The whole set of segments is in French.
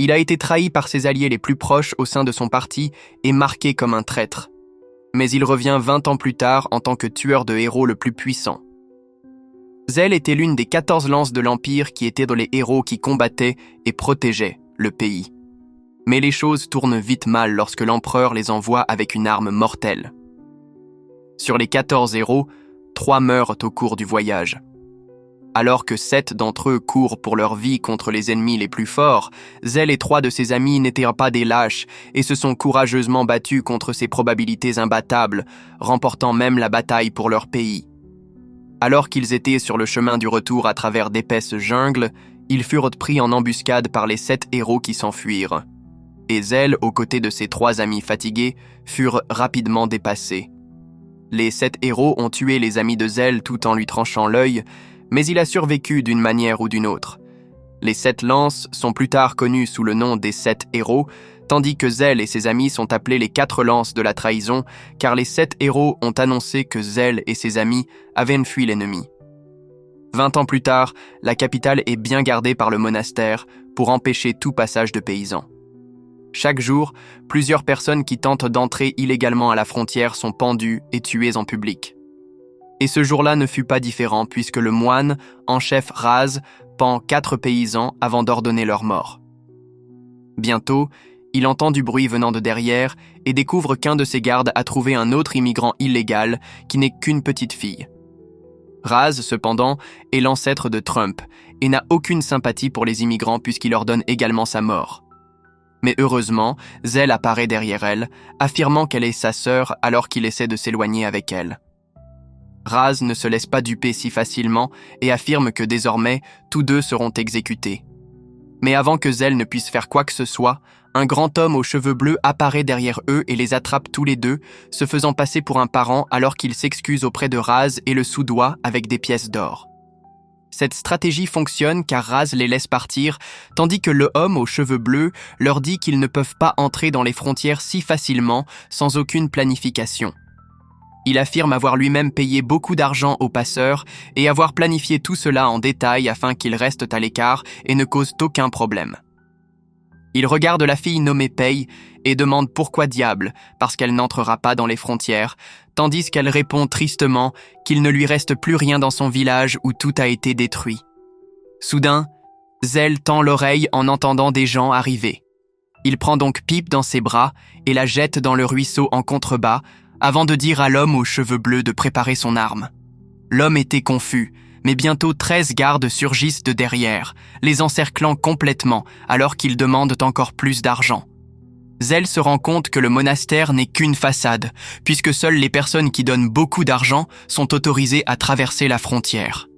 Il a été trahi par ses alliés les plus proches au sein de son parti et marqué comme un traître. Mais il revient 20 ans plus tard en tant que tueur de héros le plus puissant. Zell était l'une des 14 lances de l'Empire qui étaient dans les héros qui combattaient et protégeaient le pays. Mais les choses tournent vite mal lorsque l'empereur les envoie avec une arme mortelle. Sur les 14 héros, 3 meurent au cours du voyage. Alors que 7 d'entre eux courent pour leur vie contre les ennemis les plus forts, Zell et 3 de ses amis n'étaient pas des lâches et se sont courageusement battus contre ces probabilités imbattables, remportant même la bataille pour leur pays. Alors qu'ils étaient sur le chemin du retour à travers d'épaisses jungles, ils furent pris en embuscade par les 7 héros qui s'enfuirent. Et Zell, aux côtés de ses 3 amis fatigués, furent rapidement dépassés. Les 7 héros ont tué les amis de Zell tout en lui tranchant l'œil, mais il a survécu d'une manière ou d'une autre. Les 7 lances sont plus tard connus sous le nom des 7 héros, tandis que Zell et ses amis sont appelés les 4 lances de la trahison, car les 7 héros ont annoncé que Zell et ses amis avaient fui l'ennemi. 20 ans plus tard, la capitale est bien gardée par le monastère pour empêcher tout passage de paysans. Chaque jour, plusieurs personnes qui tentent d'entrer illégalement à la frontière sont pendues et tuées en public. Et ce jour-là ne fut pas différent puisque le moine, en chef Raz, pend 4 paysans avant d'ordonner leur mort. Bientôt, il entend du bruit venant de derrière et découvre qu'un de ses gardes a trouvé un autre immigrant illégal qui n'est qu'une petite fille. Raz, cependant, est l'ancêtre de Trump et n'a aucune sympathie pour les immigrants puisqu'il ordonne également sa mort. Mais heureusement, Zell apparaît derrière elle, affirmant qu'elle est sa sœur alors qu'il essaie de s'éloigner avec elle. Raz ne se laisse pas duper si facilement et affirme que désormais, tous deux seront exécutés. Mais avant que Zell ne puisse faire quoi que ce soit, un grand homme aux cheveux bleus apparaît derrière eux et les attrape tous les deux, se faisant passer pour un parent alors qu'il s'excuse auprès de Raz et le soudoie avec des pièces d'or. Cette stratégie fonctionne car Raz les laisse partir, tandis que le homme aux cheveux bleus leur dit qu'ils ne peuvent pas entrer dans les frontières si facilement, sans aucune planification. Il affirme avoir lui-même payé beaucoup d'argent aux passeurs et avoir planifié tout cela en détail afin qu'ils restent à l'écart et ne causent aucun problème. Il regarde la fille nommée Pei et demande pourquoi diable, parce qu'elle n'entrera pas dans les frontières, tandis qu'elle répond tristement qu'il ne lui reste plus rien dans son village où tout a été détruit. Soudain, Zell tend l'oreille en entendant des gens arriver. Il prend donc Pipe dans ses bras et la jette dans le ruisseau en contrebas, avant de dire à l'homme aux cheveux bleus de préparer son arme. L'homme était confus, mais bientôt 13 gardes surgissent de derrière, les encerclant complètement alors qu'ils demandent encore plus d'argent. Zell se rend compte que le monastère n'est qu'une façade, puisque seules les personnes qui donnent beaucoup d'argent sont autorisées à traverser la frontière.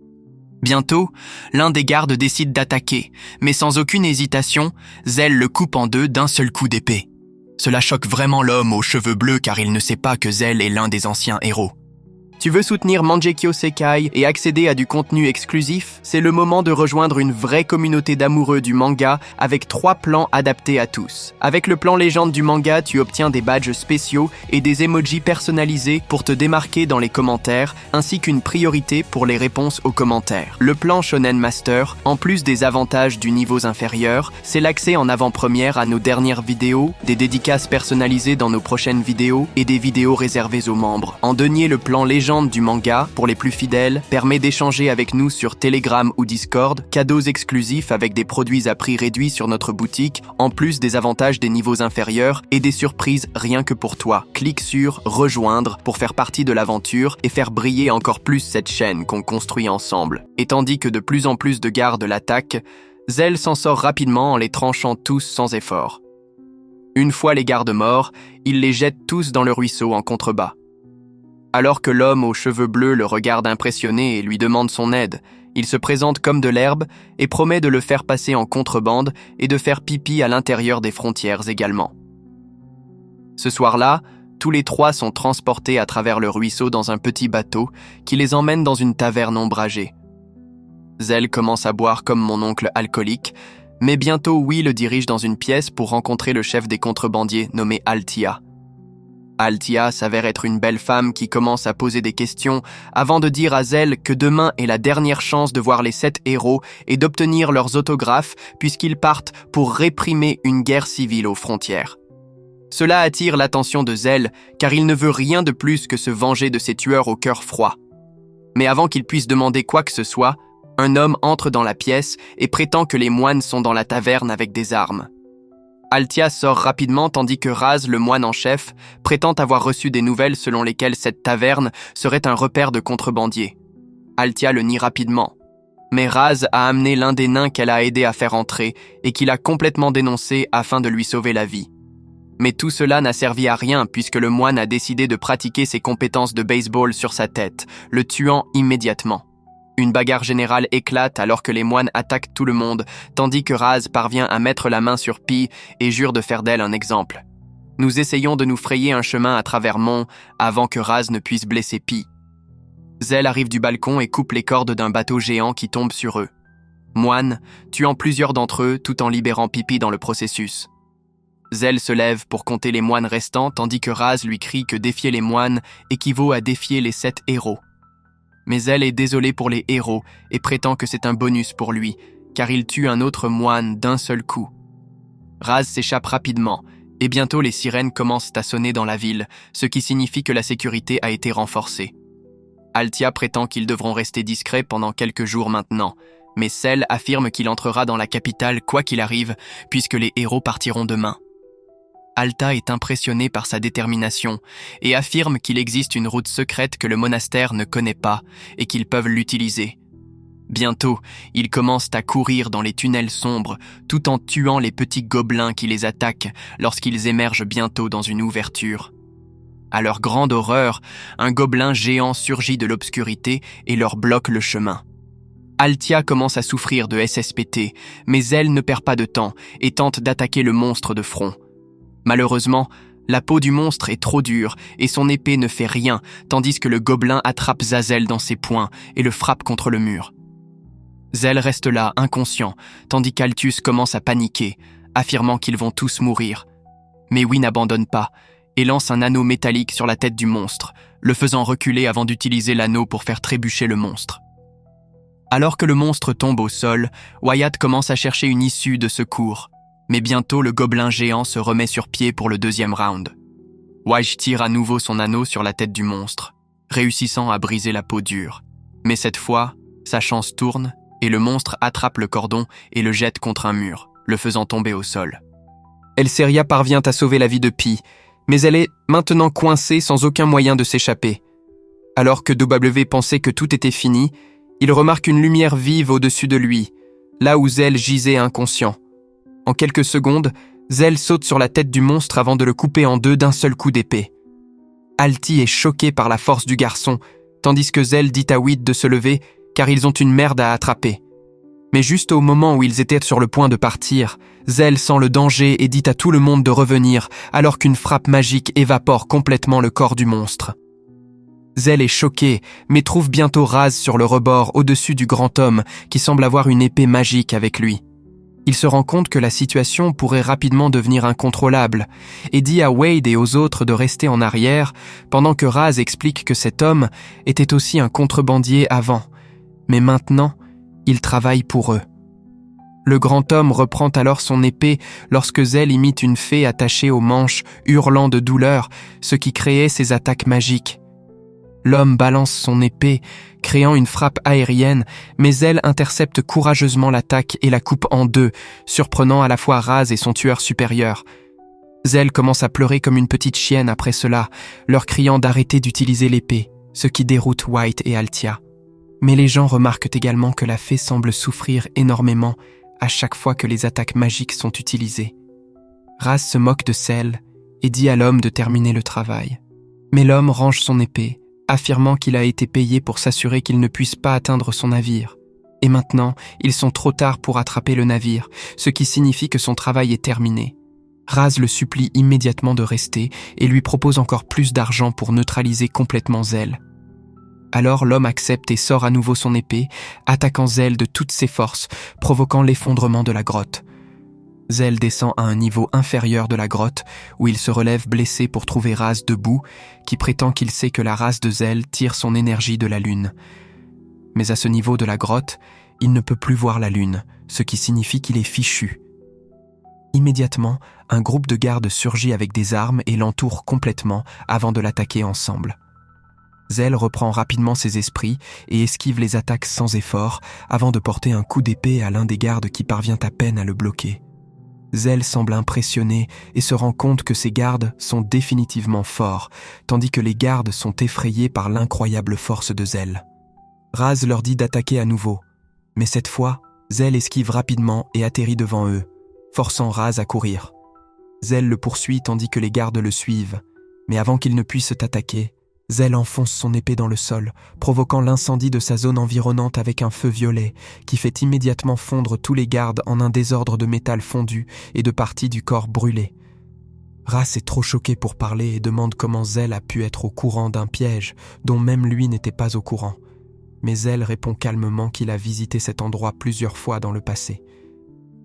Bientôt, l'un des gardes décide d'attaquer, mais sans aucune hésitation, Zell le coupe en deux d'un seul coup d'épée. Cela choque vraiment l'homme aux cheveux bleus car il ne sait pas que Zell est l'un des anciens héros. Tu veux soutenir Mangekyo Sekai et accéder à du contenu exclusif? C'est le moment de rejoindre une vraie communauté d'amoureux du manga avec 3 plans adaptés à tous. Avec le plan légende du manga, tu obtiens des badges spéciaux et des emojis personnalisés pour te démarquer dans les commentaires, ainsi qu'une priorité pour les réponses aux commentaires. Le plan Shonen Master, en plus des avantages du niveau inférieur, c'est l'accès en avant-première à nos dernières vidéos, des dédicaces personnalisées dans nos prochaines vidéos et des vidéos réservées aux membres. En denier, le plan légende du manga, pour les plus fidèles, permet d'échanger avec nous sur Telegram ou Discord, cadeaux exclusifs avec des produits à prix réduit sur notre boutique, en plus des avantages des niveaux inférieurs et des surprises rien que pour toi. Clique sur « Rejoindre » pour faire partie de l'aventure et faire briller encore plus cette chaîne qu'on construit ensemble. Et tandis que de plus en plus de gardes l'attaquent, Zell s'en sort rapidement en les tranchant tous sans effort. Une fois les gardes morts, il les jette tous dans le ruisseau en contrebas. Alors que l'homme aux cheveux bleus le regarde impressionné et lui demande son aide, il se présente comme de l'herbe et promet de le faire passer en contrebande et de faire pipi à l'intérieur des frontières également. Ce soir-là, tous les 3 sont transportés à travers le ruisseau dans un petit bateau qui les emmène dans une taverne ombragée. Zell commence à boire comme mon oncle alcoolique, mais bientôt Wee le dirige dans une pièce pour rencontrer le chef des contrebandiers nommé Altia. Althea s'avère être une belle femme qui commence à poser des questions avant de dire à Zell que demain est la dernière chance de voir les 7 héros et d'obtenir leurs autographes puisqu'ils partent pour réprimer une guerre civile aux frontières. Cela attire l'attention de Zell car il ne veut rien de plus que se venger de ces tueurs au cœur froid. Mais avant qu'il puisse demander quoi que ce soit, un homme entre dans la pièce et prétend que les moines sont dans la taverne avec des armes. Althea sort rapidement tandis que Raz, le moine en chef, prétend avoir reçu des nouvelles selon lesquelles cette taverne serait un repère de contrebandiers. Althea le nie rapidement. Mais Raz a amené l'un des nains qu'elle a aidé à faire entrer et qu'il a complètement dénoncé afin de lui sauver la vie. Mais tout cela n'a servi à rien puisque le moine a décidé de pratiquer ses compétences de baseball sur sa tête, le tuant immédiatement. Une bagarre générale éclate alors que les moines attaquent tout le monde, tandis que Raz parvient à mettre la main sur Pi et jure de faire d'elle un exemple. Nous essayons de nous frayer un chemin à travers Mont avant que Raz ne puisse blesser Pi. Zell arrive du balcon et coupe les cordes d'un bateau géant qui tombe sur eux. Moine, tuant plusieurs d'entre eux tout en libérant Pipi dans le processus. Zell se lève pour compter les moines restants tandis que Raz lui crie que défier les moines équivaut à défier les 7 héros. Mais Zell est désolé pour les héros et prétend que c'est un bonus pour lui, car il tue un autre moine d'un seul coup. Raz s'échappe rapidement, et bientôt les sirènes commencent à sonner dans la ville, ce qui signifie que la sécurité a été renforcée. Althea prétend qu'ils devront rester discrets pendant quelques jours maintenant, mais Zell affirme qu'il entrera dans la capitale quoi qu'il arrive, puisque les héros partiront demain. Alta est impressionné par sa détermination et affirme qu'il existe une route secrète que le monastère ne connaît pas et qu'ils peuvent l'utiliser. Bientôt, ils commencent à courir dans les tunnels sombres tout en tuant les petits gobelins qui les attaquent lorsqu'ils émergent bientôt dans une ouverture. À leur grande horreur, un gobelin géant surgit de l'obscurité et leur bloque le chemin. Althea commence à souffrir de SSPT, mais elle ne perd pas de temps et tente d'attaquer le monstre de front. Malheureusement, la peau du monstre est trop dure et son épée ne fait rien, tandis que le gobelin attrape Zazel dans ses poings et le frappe contre le mur. Zell reste là, inconscient, tandis qu'Altus commence à paniquer, affirmant qu'ils vont tous mourir. Mais Win n'abandonne pas et lance un anneau métallique sur la tête du monstre, le faisant reculer avant d'utiliser l'anneau pour faire trébucher le monstre. Alors que le monstre tombe au sol, Wyatt commence à chercher une issue de secours. Mais bientôt le gobelin géant se remet sur pied pour le 2e round. Wyatt tire à nouveau son anneau sur la tête du monstre, réussissant à briser la peau dure. Mais cette fois, sa chance tourne et le monstre attrape le cordon et le jette contre un mur, le faisant tomber au sol. Elseria parvient à sauver la vie de Pi, mais elle est maintenant coincée sans aucun moyen de s'échapper. Alors que W pensait que tout était fini, il remarque une lumière vive au-dessus de lui, là où Zell gisait inconscient. En quelques secondes, Zell saute sur la tête du monstre avant de le couper en deux d'un seul coup d'épée. Alti est choqué par la force du garçon, tandis que Zell dit à Wid de se lever car ils ont une merde à attraper. Mais juste au moment où ils étaient sur le point de partir, Zell sent le danger et dit à tout le monde de revenir alors qu'une frappe magique évapore complètement le corps du monstre. Zell est choqué, mais trouve bientôt Raz sur le rebord au-dessus du grand homme qui semble avoir une épée magique avec lui. Il se rend compte que la situation pourrait rapidement devenir incontrôlable et dit à Wade et aux autres de rester en arrière pendant que Raz explique que cet homme était aussi un contrebandier avant, mais maintenant, il travaille pour eux. Le grand homme reprend alors son épée lorsque Zell imite une fée attachée aux manches, hurlant de douleur, ce qui créait ses attaques magiques. L'homme balance son épée, créant une frappe aérienne, mais Zell intercepte courageusement l'attaque et la coupe en deux, surprenant à la fois Raz et son tueur supérieur. Zell commence à pleurer comme une petite chienne après cela, leur criant d'arrêter d'utiliser l'épée, ce qui déroute White et Althea. Mais les gens remarquent également que la fée semble souffrir énormément à chaque fois que les attaques magiques sont utilisées. Raz se moque de Zell et dit à l'homme de terminer le travail. Mais l'homme range son épée, affirmant qu'il a été payé pour s'assurer qu'il ne puisse pas atteindre son navire. Et maintenant, ils sont trop tard pour attraper le navire, ce qui signifie que son travail est terminé. Raz le supplie immédiatement de rester et lui propose encore plus d'argent pour neutraliser complètement Zell. Alors l'homme accepte et sort à nouveau son épée, attaquant Zell de toutes ses forces, provoquant l'effondrement de la grotte. Zell descend à un niveau inférieur de la grotte, où il se relève blessé pour trouver Raz debout, qui prétend qu'il sait que la race de Zell tire son énergie de la lune. Mais à ce niveau de la grotte, il ne peut plus voir la lune, ce qui signifie qu'il est fichu. Immédiatement, un groupe de gardes surgit avec des armes et l'entoure complètement avant de l'attaquer ensemble. Zell reprend rapidement ses esprits et esquive les attaques sans effort avant de porter un coup d'épée à l'un des gardes qui parvient à peine à le bloquer. Zell semble impressionné et se rend compte que ses gardes sont définitivement forts, tandis que les gardes sont effrayés par l'incroyable force de Zell. Raz leur dit d'attaquer à nouveau, mais cette fois, Zell esquive rapidement et atterrit devant eux, forçant Raz à courir. Zell le poursuit tandis que les gardes le suivent, mais avant qu'il ne puisse attaquer, Zell enfonce son épée dans le sol, provoquant l'incendie de sa zone environnante avec un feu violet qui fait immédiatement fondre tous les gardes en un désordre de métal fondu et de parties du corps brûlées. Raz est trop choqué pour parler et demande comment Zell a pu être au courant d'un piège dont même lui n'était pas au courant. Mais Zell répond calmement qu'il a visité cet endroit plusieurs fois dans le passé.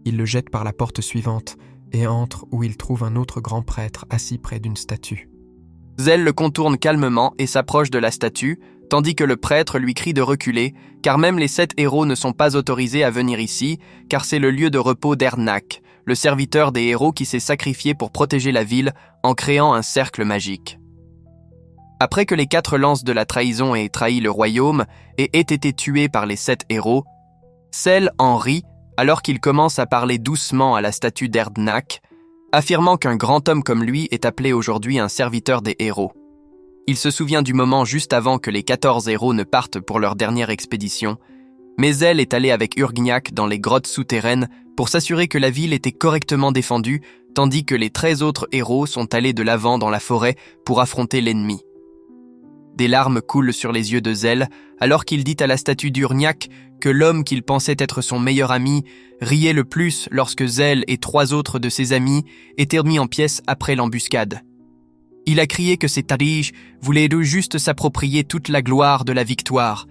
Il le jette par la porte suivante et entre où il trouve un autre grand prêtre assis près d'une statue. Zell le contourne calmement et s'approche de la statue, tandis que le prêtre lui crie de reculer, car même les 7 héros ne sont pas autorisés à venir ici, car c'est le lieu de repos d'Erdnak, le serviteur des héros qui s'est sacrifié pour protéger la ville en créant un cercle magique. Après que les 4 lances de la trahison aient trahi le royaume et aient été tués par les 7 héros, Zell en rit alors qu'il commence à parler doucement à la statue d'Erdnak, affirmant qu'un grand homme comme lui est appelé aujourd'hui un serviteur des héros. Il se souvient du moment juste avant que les 14 héros ne partent pour leur dernière expédition, mais Zell est allé avec Urgniak dans les grottes souterraines pour s'assurer que la ville était correctement défendue, tandis que les 13 autres héros sont allés de l'avant dans la forêt pour affronter l'ennemi. Des larmes coulent sur les yeux de Zell alors qu'il dit à la statue d'Urgniak que l'homme qu'il pensait être son meilleur ami riait le plus lorsque Zell et 3 autres de ses amis étaient mis en pièces après l'embuscade. Il a crié que ces Tarij voulaient juste s'approprier toute la gloire de la victoire.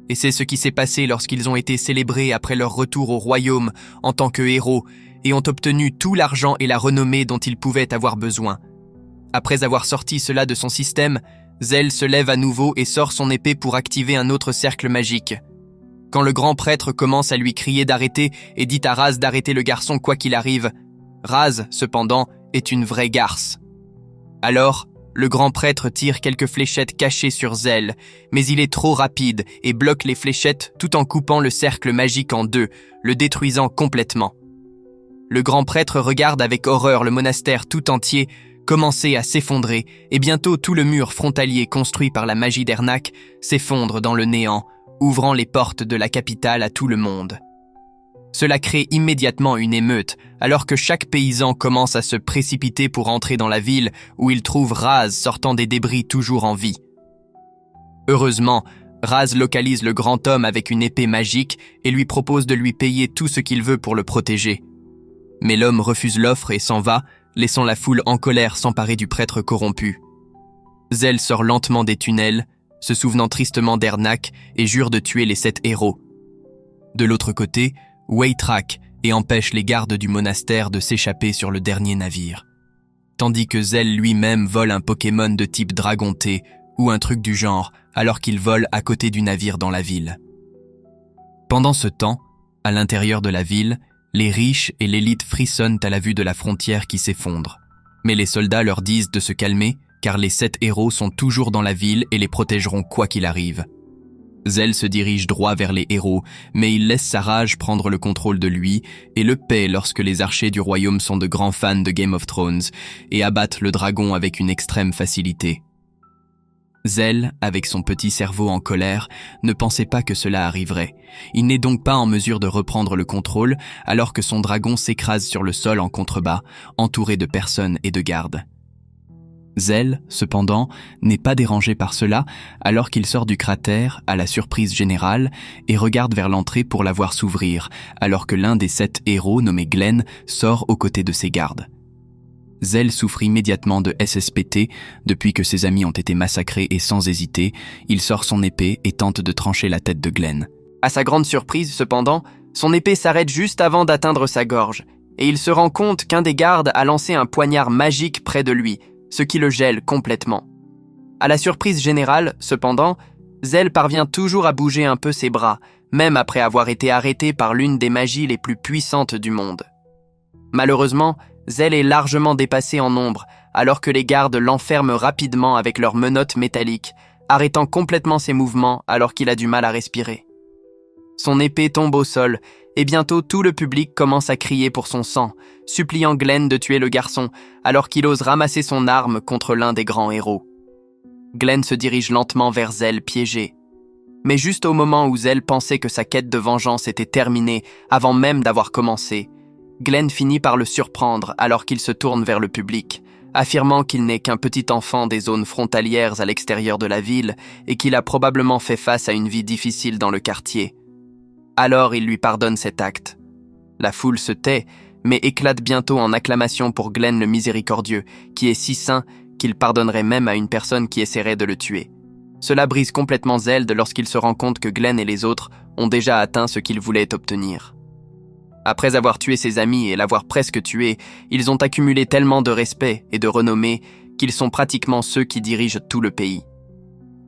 Et c'est ce qui s'est passé lorsqu'ils ont été célébrés après leur retour au royaume en tant que héros et ont obtenu tout l'argent et la renommée dont ils pouvaient avoir besoin. Après avoir sorti cela de son système, Zell se lève à nouveau et sort son épée pour activer un autre cercle magique. Quand le grand prêtre commence à lui crier d'arrêter et dit à Raz d'arrêter le garçon quoi qu'il arrive, Raz, cependant, est une vraie garce. Alors, le grand prêtre tire quelques fléchettes cachées sur Zell, mais il est trop rapide et bloque les fléchettes tout en coupant le cercle magique en 2, le détruisant complètement. Le grand prêtre regarde avec horreur le monastère tout entier commencer à s'effondrer et bientôt tout le mur frontalier construit par la magie d'Erdnak s'effondre dans le néant, ouvrant les portes de la capitale à tout le monde. Cela crée immédiatement une émeute, alors que chaque paysan commence à se précipiter pour entrer dans la ville où il trouve Raz sortant des débris toujours en vie. Heureusement, Raz localise le grand homme avec une épée magique et lui propose de lui payer tout ce qu'il veut pour le protéger. Mais l'homme refuse l'offre et s'en va, laissant la foule en colère s'emparer du prêtre corrompu. Zell sort lentement des tunnels, se souvenant tristement d'Erdnak et jure de tuer les 7 héros. De l'autre côté, Wei traque et empêche les gardes du monastère de s'échapper sur le dernier navire. Tandis que Zell lui-même vole un Pokémon de type Dragon-T ou un truc du genre alors qu'il vole à côté du navire dans la ville. Pendant ce temps, à l'intérieur de la ville, les riches et l'élite frissonnent à la vue de la frontière qui s'effondre. Mais les soldats leur disent de se calmer car les 7 héros sont toujours dans la ville et les protégeront quoi qu'il arrive. Zell se dirige droit vers les héros, mais il laisse sa rage prendre le contrôle de lui et le paie lorsque les archers du royaume sont de grands fans de Game of Thrones et abattent le dragon avec une extrême facilité. Zell, avec son petit cerveau en colère, ne pensait pas que cela arriverait. Il n'est donc pas en mesure de reprendre le contrôle alors que son dragon s'écrase sur le sol en contrebas, entouré de personnes et de gardes. Zell, cependant, n'est pas dérangé par cela alors qu'il sort du cratère à la surprise générale et regarde vers l'entrée pour la voir s'ouvrir alors que l'un des 7 héros nommé Glenn sort aux côtés de ses gardes. Zell souffre immédiatement de SSPT depuis que ses amis ont été massacrés et sans hésiter, il sort son épée et tente de trancher la tête de Glenn. À sa grande surprise, cependant, son épée s'arrête juste avant d'atteindre sa gorge. et il se rend compte qu'un des gardes a lancé un poignard magique près de lui, ce qui le gèle complètement. À la surprise générale, cependant, Zell parvient toujours à bouger un peu ses bras, même après avoir été arrêté par l'une des magies les plus puissantes du monde. Malheureusement, Zell est largement dépassé en nombre, alors que les gardes l'enferment rapidement avec leurs menottes métalliques, arrêtant complètement ses mouvements alors qu'il a du mal à respirer. Son épée tombe au sol, et bientôt tout le public commence à crier pour son sang, suppliant Glenn de tuer le garçon, alors qu'il ose ramasser son arme contre l'un des grands héros. Glenn se dirige lentement vers Zell piégé. Mais juste au moment où Zell pensait que sa quête de vengeance était terminée avant même d'avoir commencé, Glenn finit par le surprendre alors qu'il se tourne vers le public, affirmant qu'il n'est qu'un petit enfant des zones frontalières à l'extérieur de la ville et qu'il a probablement fait face à une vie difficile dans le quartier. Alors il lui pardonne cet acte. La foule se tait, mais éclate bientôt en acclamation pour Glenn le miséricordieux, qui est si saint qu'il pardonnerait même à une personne qui essaierait de le tuer. Cela brise complètement Zeld lorsqu'il se rend compte que Glenn et les autres ont déjà atteint ce qu'ils voulaient obtenir. Après avoir tué ses amis et l'avoir presque tué, ils ont accumulé tellement de respect et de renommée qu'ils sont pratiquement ceux qui dirigent tout le pays.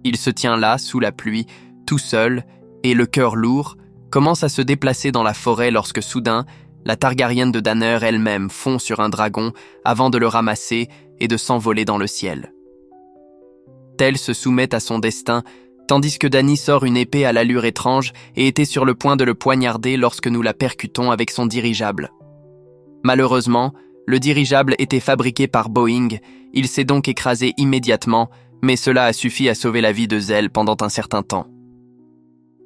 Il se tient là, sous la pluie, tout seul, et le cœur lourd, commence à se déplacer dans la forêt lorsque soudain, la Targaryenne de Danner elle-même fond sur un dragon avant de le ramasser et de s'envoler dans le ciel. Tell se soumet à son destin, tandis que Dany sort une épée à l'allure étrange et était sur le point de le poignarder lorsque nous la percutons avec son dirigeable. Malheureusement, le dirigeable était fabriqué par Boeing, il s'est donc écrasé immédiatement, mais cela a suffi à sauver la vie de Zell pendant un certain temps.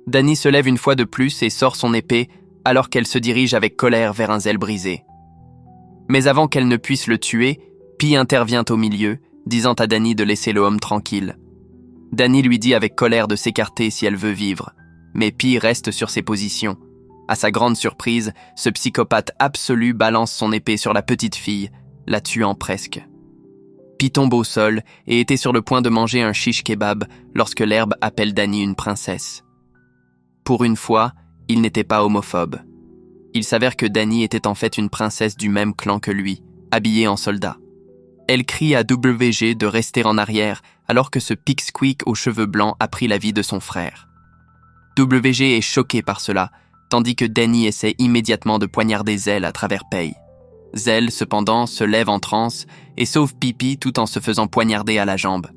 Dany se lève une fois de plus et sort son épée alors qu'elle se dirige avec colère vers un Zell brisé. Mais avant qu'elle ne puisse le tuer, Pi intervient au milieu, disant à Dany de laisser le homme tranquille. Dany lui dit avec colère de s'écarter si elle veut vivre, mais Pi reste sur ses positions. À sa grande surprise, ce psychopathe absolu balance son épée sur la petite fille, la tuant presque. Pi tombe au sol et était sur le point de manger un shish kebab lorsque l'herbe appelle Dany une princesse. Pour une fois, il n'était pas homophobe. Il s'avère que Dany était en fait une princesse du même clan que lui, habillée en soldat. Elle crie à WG de rester en arrière alors que ce pipsqueak aux cheveux blancs a pris la vie de son frère. WG est choqué par cela, tandis que Dany essaie immédiatement de poignarder Zell à travers Paye. Zell, cependant, se lève en transe et sauve Pipi tout en se faisant poignarder à la jambe.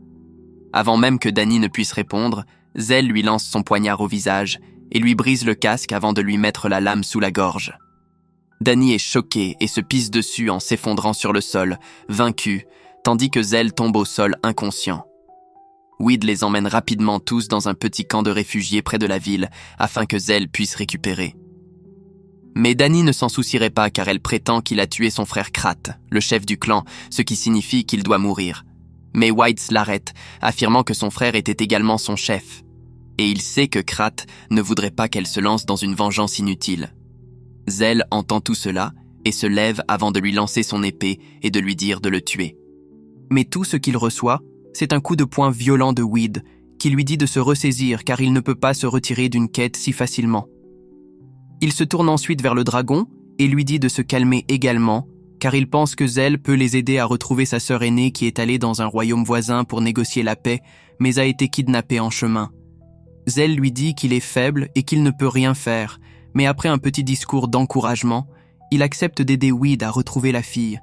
Avant même que Dany ne puisse répondre, Zell lui lance son poignard au visage et lui brise le casque avant de lui mettre la lame sous la gorge. Dany est choqué et se pisse dessus en s'effondrant sur le sol, vaincu, tandis que Zell tombe au sol inconscient. Weed les emmène rapidement tous dans un petit camp de réfugiés près de la ville afin que Zell puisse récupérer. Mais Dany ne s'en soucierait pas car elle prétend qu'il a tué son frère Krat, le chef du clan, ce qui signifie qu'il doit mourir. Mais Whites l'arrête, affirmant que son frère était également son chef. Et il sait que Krat ne voudrait pas qu'elle se lance dans une vengeance inutile. Zell entend tout cela et se lève avant de lui lancer son épée et de lui dire de le tuer. Mais tout ce qu'il reçoit, c'est un coup de poing violent de Weed, qui lui dit de se ressaisir car il ne peut pas se retirer d'une quête si facilement. Il se tourne ensuite vers le dragon et lui dit de se calmer également, car il pense que Zell peut les aider à retrouver sa sœur aînée qui est allée dans un royaume voisin pour négocier la paix, mais a été kidnappée en chemin. Zell lui dit qu'il est faible et qu'il ne peut rien faire, mais après un petit discours d'encouragement, il accepte d'aider Weed à retrouver la fille.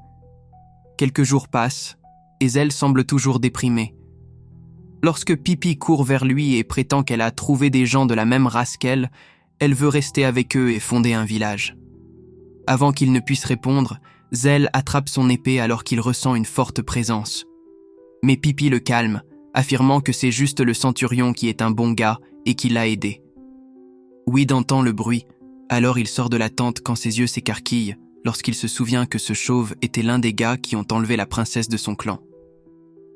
Quelques jours passent, et Zell semble toujours déprimée. Lorsque Pipi court vers lui et prétend qu'elle a trouvé des gens de la même race qu'elle, elle veut rester avec eux et fonder un village. Avant qu'il ne puisse répondre, Zell attrape son épée alors qu'il ressent une forte présence. Mais Pipi le calme, affirmant que c'est juste le centurion qui est un bon gars et qui l'a aidé. Weed entend le bruit, alors il sort de la tente quand ses yeux s'écarquillent lorsqu'il se souvient que ce chauve était l'un des gars qui ont enlevé la princesse de son clan.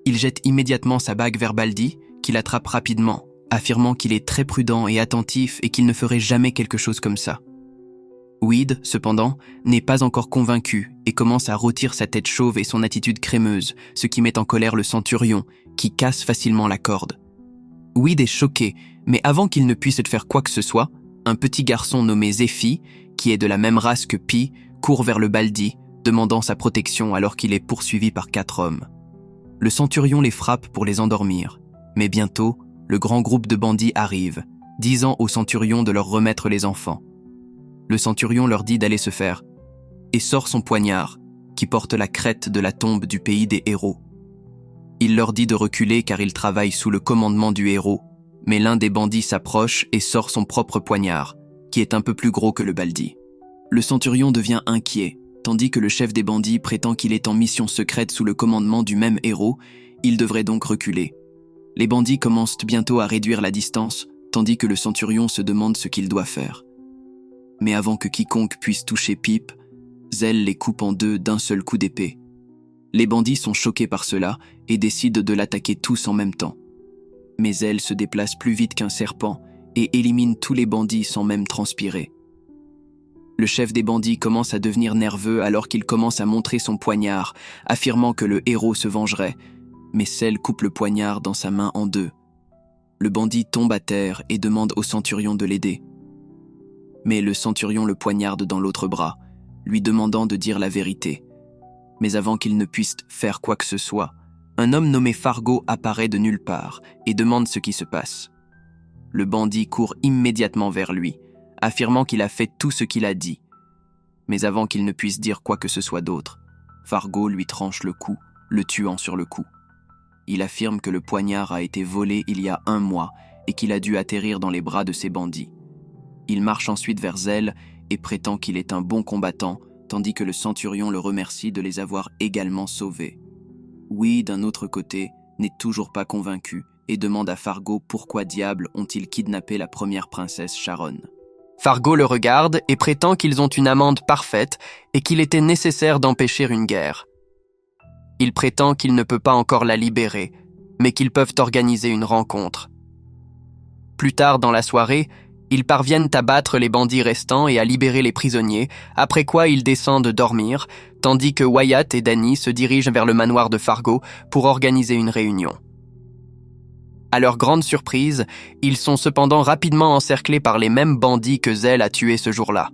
Il jette immédiatement sa bague vers Baldy, qui l'attrape rapidement, affirmant qu'il est très prudent et attentif et qu'il ne ferait jamais quelque chose comme ça. Weed, cependant, n'est pas encore convaincu et commence à rôtir sa tête chauve et son attitude crémeuse, ce qui met en colère le centurion, qui casse facilement la corde. Weed est choqué, mais avant qu'il ne puisse faire quoi que ce soit, un petit garçon nommé Zephy, qui est de la même race que Pi, court vers le Baldi, demandant sa protection alors qu'il est poursuivi par 4 hommes. Le centurion les frappe pour les endormir, mais bientôt, le grand groupe de bandits arrive, disant au centurion de leur remettre les enfants. Le centurion leur dit d'aller se faire, et sort son poignard, qui porte la crête de la tombe du pays des héros. Il leur dit de reculer car ils travaillent sous le commandement du héros, mais l'un des bandits s'approche et sort son propre poignard, qui est un peu plus gros que le Baldi. Le centurion devient inquiet, tandis que le chef des bandits prétend qu'il est en mission secrète sous le commandement du même héros, il devrait donc reculer. Les bandits commencent bientôt à réduire la distance, tandis que le centurion se demande ce qu'il doit faire. Mais avant que quiconque puisse toucher Pip, Zell les coupe en deux d'un seul coup d'épée. Les bandits sont choqués par cela et décident de l'attaquer tous en même temps. Mais Zell se déplace plus vite qu'un serpent et élimine tous les bandits sans même transpirer. Le chef des bandits commence à devenir nerveux alors qu'il commence à montrer son poignard, affirmant que le héros se vengerait, mais Zell coupe le poignard dans sa main en deux. Le bandit tombe à terre et demande au centurion de l'aider. Mais le centurion le poignarde dans l'autre bras, lui demandant de dire la vérité. Mais avant qu'il ne puisse faire quoi que ce soit, un homme nommé Fargo apparaît de nulle part et demande ce qui se passe. Le bandit court immédiatement vers lui, affirmant qu'il a fait tout ce qu'il a dit. Mais avant qu'il ne puisse dire quoi que ce soit d'autre, Fargo lui tranche le cou, le tuant sur le coup. Il affirme que le poignard a été volé il y a 1 mois et qu'il a dû atterrir dans les bras de ces bandits. Il marche ensuite vers Zell et prétend qu'il est un bon combattant, tandis que le centurion le remercie de les avoir également sauvés. Oui, d'un autre côté, n'est toujours pas convaincu et demande à Fargo pourquoi diable ont-ils kidnappé la première princesse Sharon. Fargo le regarde et prétend qu'ils ont une amende parfaite et qu'il était nécessaire d'empêcher une guerre. Il prétend qu'il ne peut pas encore la libérer, mais qu'ils peuvent organiser une rencontre. Plus tard dans la soirée, ils parviennent à battre les bandits restants et à libérer les prisonniers, après quoi ils descendent dormir, tandis que Wyatt et Danny se dirigent vers le manoir de Fargo pour organiser une réunion. À leur grande surprise, ils sont cependant rapidement encerclés par les mêmes bandits que Zell a tués ce jour-là.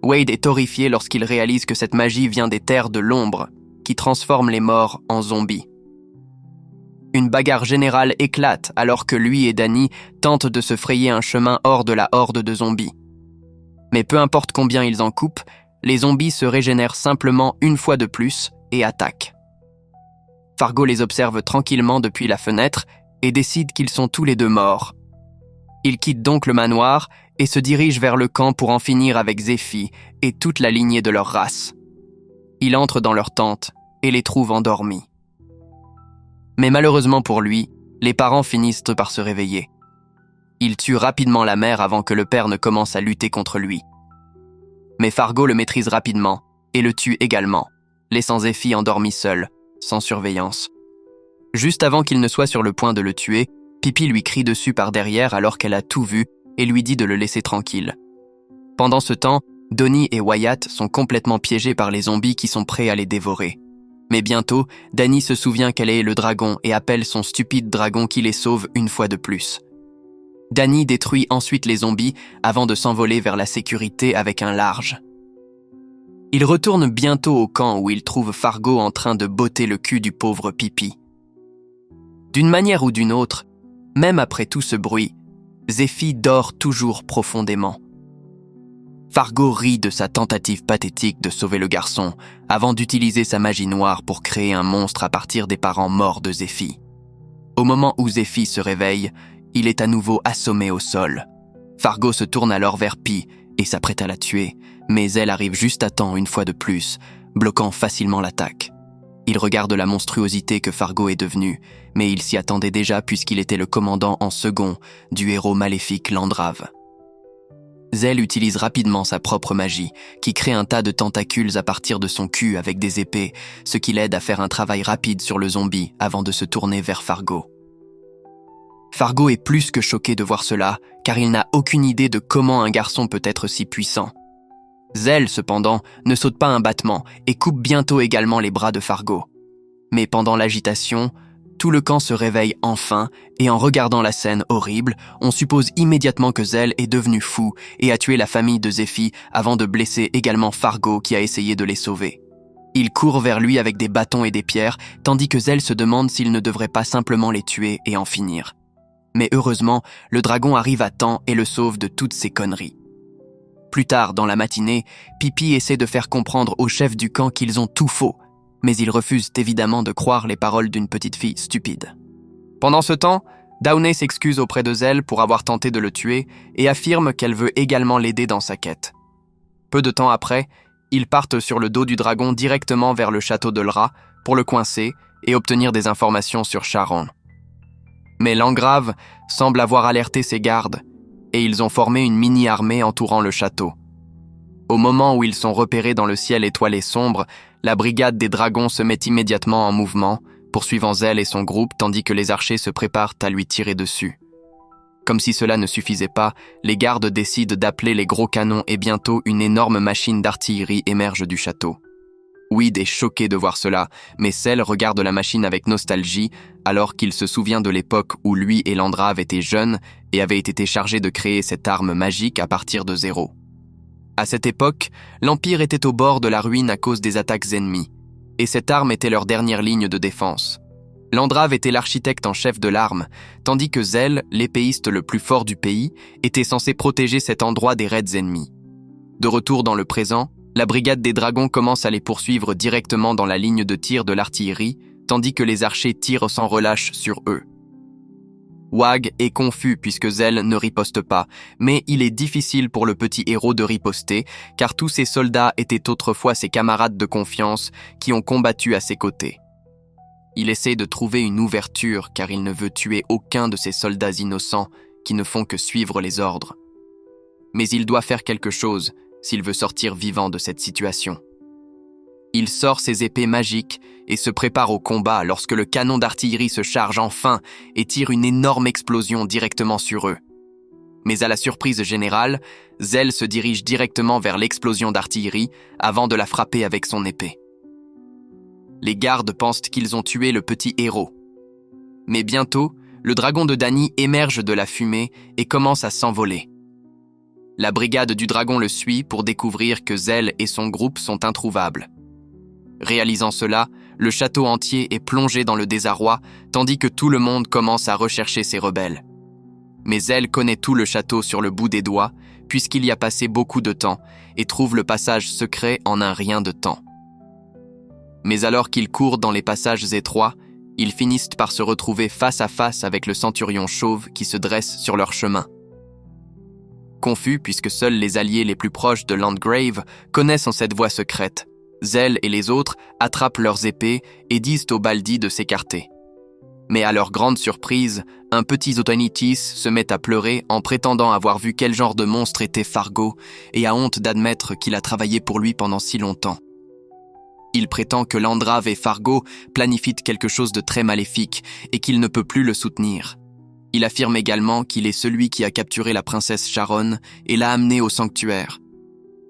Wade est horrifié lorsqu'il réalise que cette magie vient des terres de l'ombre, qui transforment les morts en zombies. Une bagarre générale éclate alors que lui et Danny tentent de se frayer un chemin hors de la horde de zombies. Mais peu importe combien ils en coupent, les zombies se régénèrent simplement une fois de plus et attaquent. Fargo les observe tranquillement depuis la fenêtre et décide qu'ils sont tous les deux morts. Il quitte donc le manoir et se dirige vers le camp pour en finir avec Zephy et toute la lignée de leur race. Il entre dans leur tente et les trouve endormis. Mais malheureusement pour lui, les parents finissent par se réveiller. Il tue rapidement la mère avant que le père ne commence à lutter contre lui. Mais Fargo le maîtrise rapidement et le tue également, laissant Zephy endormi seul, sans surveillance. Juste avant qu'il ne soit sur le point de le tuer, Pippi lui crie dessus par derrière alors qu'elle a tout vu et lui dit de le laisser tranquille. Pendant ce temps, Donnie et Wyatt sont complètement piégés par les zombies qui sont prêts à les dévorer. Mais bientôt, Danny se souvient qu'elle est le dragon et appelle son stupide dragon qui les sauve une fois de plus. Danny détruit ensuite les zombies avant de s'envoler vers la sécurité avec un large. Il retourne bientôt au camp où il trouve Fargo en train de botter le cul du pauvre Pippi. D'une manière ou d'une autre, même après tout ce bruit, Zephy dort toujours profondément. Fargo rit de sa tentative pathétique de sauver le garçon avant d'utiliser sa magie noire pour créer un monstre à partir des parents morts de Zephy. Au moment où Zephy se réveille, il est à nouveau assommé au sol. Fargo se tourne alors vers Pi et s'apprête à la tuer, mais elle arrive juste à temps une fois de plus, bloquant facilement l'attaque. Il regarde la monstruosité que Fargo est devenu, mais il s'y attendait déjà puisqu'il était le commandant en second du héros maléfique Landrave. Zell utilise rapidement sa propre magie, qui crée un tas de tentacules à partir de son cul avec des épées, ce qui l'aide à faire un travail rapide sur le zombie avant de se tourner vers Fargo. Fargo est plus que choqué de voir cela, car il n'a aucune idée de comment un garçon peut être si puissant. Zell, cependant, ne saute pas un battement et coupe bientôt également les bras de Fargo. Mais pendant l'agitation, Tout le camp se réveille enfin, et en regardant la scène horrible, on suppose immédiatement que Zell est devenu fou et a tué la famille de Zephy avant de blesser également Fargo qui a essayé de les sauver. Il court vers lui avec des bâtons et des pierres, tandis que Zell se demande s'il ne devrait pas simplement les tuer et en finir. Mais heureusement, le dragon arrive à temps et le sauve de toutes ces conneries. Plus tard dans la matinée, Pippi essaie de faire comprendre au chef du camp qu'ils ont tout faux, mais ils refusent évidemment de croire les paroles d'une petite fille stupide. Pendant ce temps, Downey s'excuse auprès de Zell pour avoir tenté de le tuer et affirme qu'elle veut également l'aider dans sa quête. Peu de temps après, ils partent sur le dos du dragon directement vers le château de Lra pour le coincer et obtenir des informations sur Sharon. Mais Landgrave semble avoir alerté ses gardes et ils ont formé une mini-armée entourant le château. Au moment où ils sont repérés dans le ciel étoilé sombre, la brigade des dragons se met immédiatement en mouvement, poursuivant Zell et son groupe tandis que les archers se préparent à lui tirer dessus. Comme si cela ne suffisait pas, les gardes décident d'appeler les gros canons et bientôt une énorme machine d'artillerie émerge du château. Weed est choqué de voir cela, mais Zell regarde la machine avec nostalgie alors qu'il se souvient de l'époque où lui et Landgrave étaient jeunes et avaient été chargés de créer cette arme magique à partir de zéro. À cette époque, l'Empire était au bord de la ruine à cause des attaques ennemies, et cette arme était leur dernière ligne de défense. Landgrave était l'architecte en chef de l'arme, tandis que Zell, l'épéiste le plus fort du pays, était censé protéger cet endroit des raids ennemis. De retour dans le présent, la brigade des dragons commence à les poursuivre directement dans la ligne de tir de l'artillerie, tandis que les archers tirent sans relâche sur eux. Wag est confus puisque Zell ne riposte pas, mais il est difficile pour le petit héros de riposter, car tous ces soldats étaient autrefois ses camarades de confiance qui ont combattu à ses côtés. Il essaie de trouver une ouverture car il ne veut tuer aucun de ces soldats innocents qui ne font que suivre les ordres. Mais il doit faire quelque chose s'il veut sortir vivant de cette situation. Il sort ses épées magiques et se prépare au combat lorsque le canon d'artillerie se charge enfin et tire une énorme explosion directement sur eux. Mais à la surprise générale, Zell se dirige directement vers l'explosion d'artillerie avant de la frapper avec son épée. Les gardes pensent qu'ils ont tué le petit héros. Mais bientôt, le dragon de Dany émerge de la fumée et commence à s'envoler. La brigade du dragon le suit pour découvrir que Zell et son groupe sont introuvables. Réalisant cela, le château entier est plongé dans le désarroi, tandis que tout le monde commence à rechercher ces rebelles. Mais Zell connaît tout le château sur le bout des doigts, puisqu'il y a passé beaucoup de temps, et trouve le passage secret en un rien de temps. Mais alors qu'ils courent dans les passages étroits, ils finissent par se retrouver face à face avec le centurion chauve qui se dresse sur leur chemin. Confus puisque seuls les alliés les plus proches de Landgrave connaissent cette voie secrète, Zell et les autres attrapent leurs épées et disent aux Baldi de s'écarter. Mais à leur grande surprise, un petit Zotanitis se met à pleurer en prétendant avoir vu quel genre de monstre était Fargo et a honte d'admettre qu'il a travaillé pour lui pendant si longtemps. Il prétend que Landgrave et Fargo planifient quelque chose de très maléfique et qu'il ne peut plus le soutenir. Il affirme également qu'il est celui qui a capturé la princesse Sharon et l'a amenée au sanctuaire.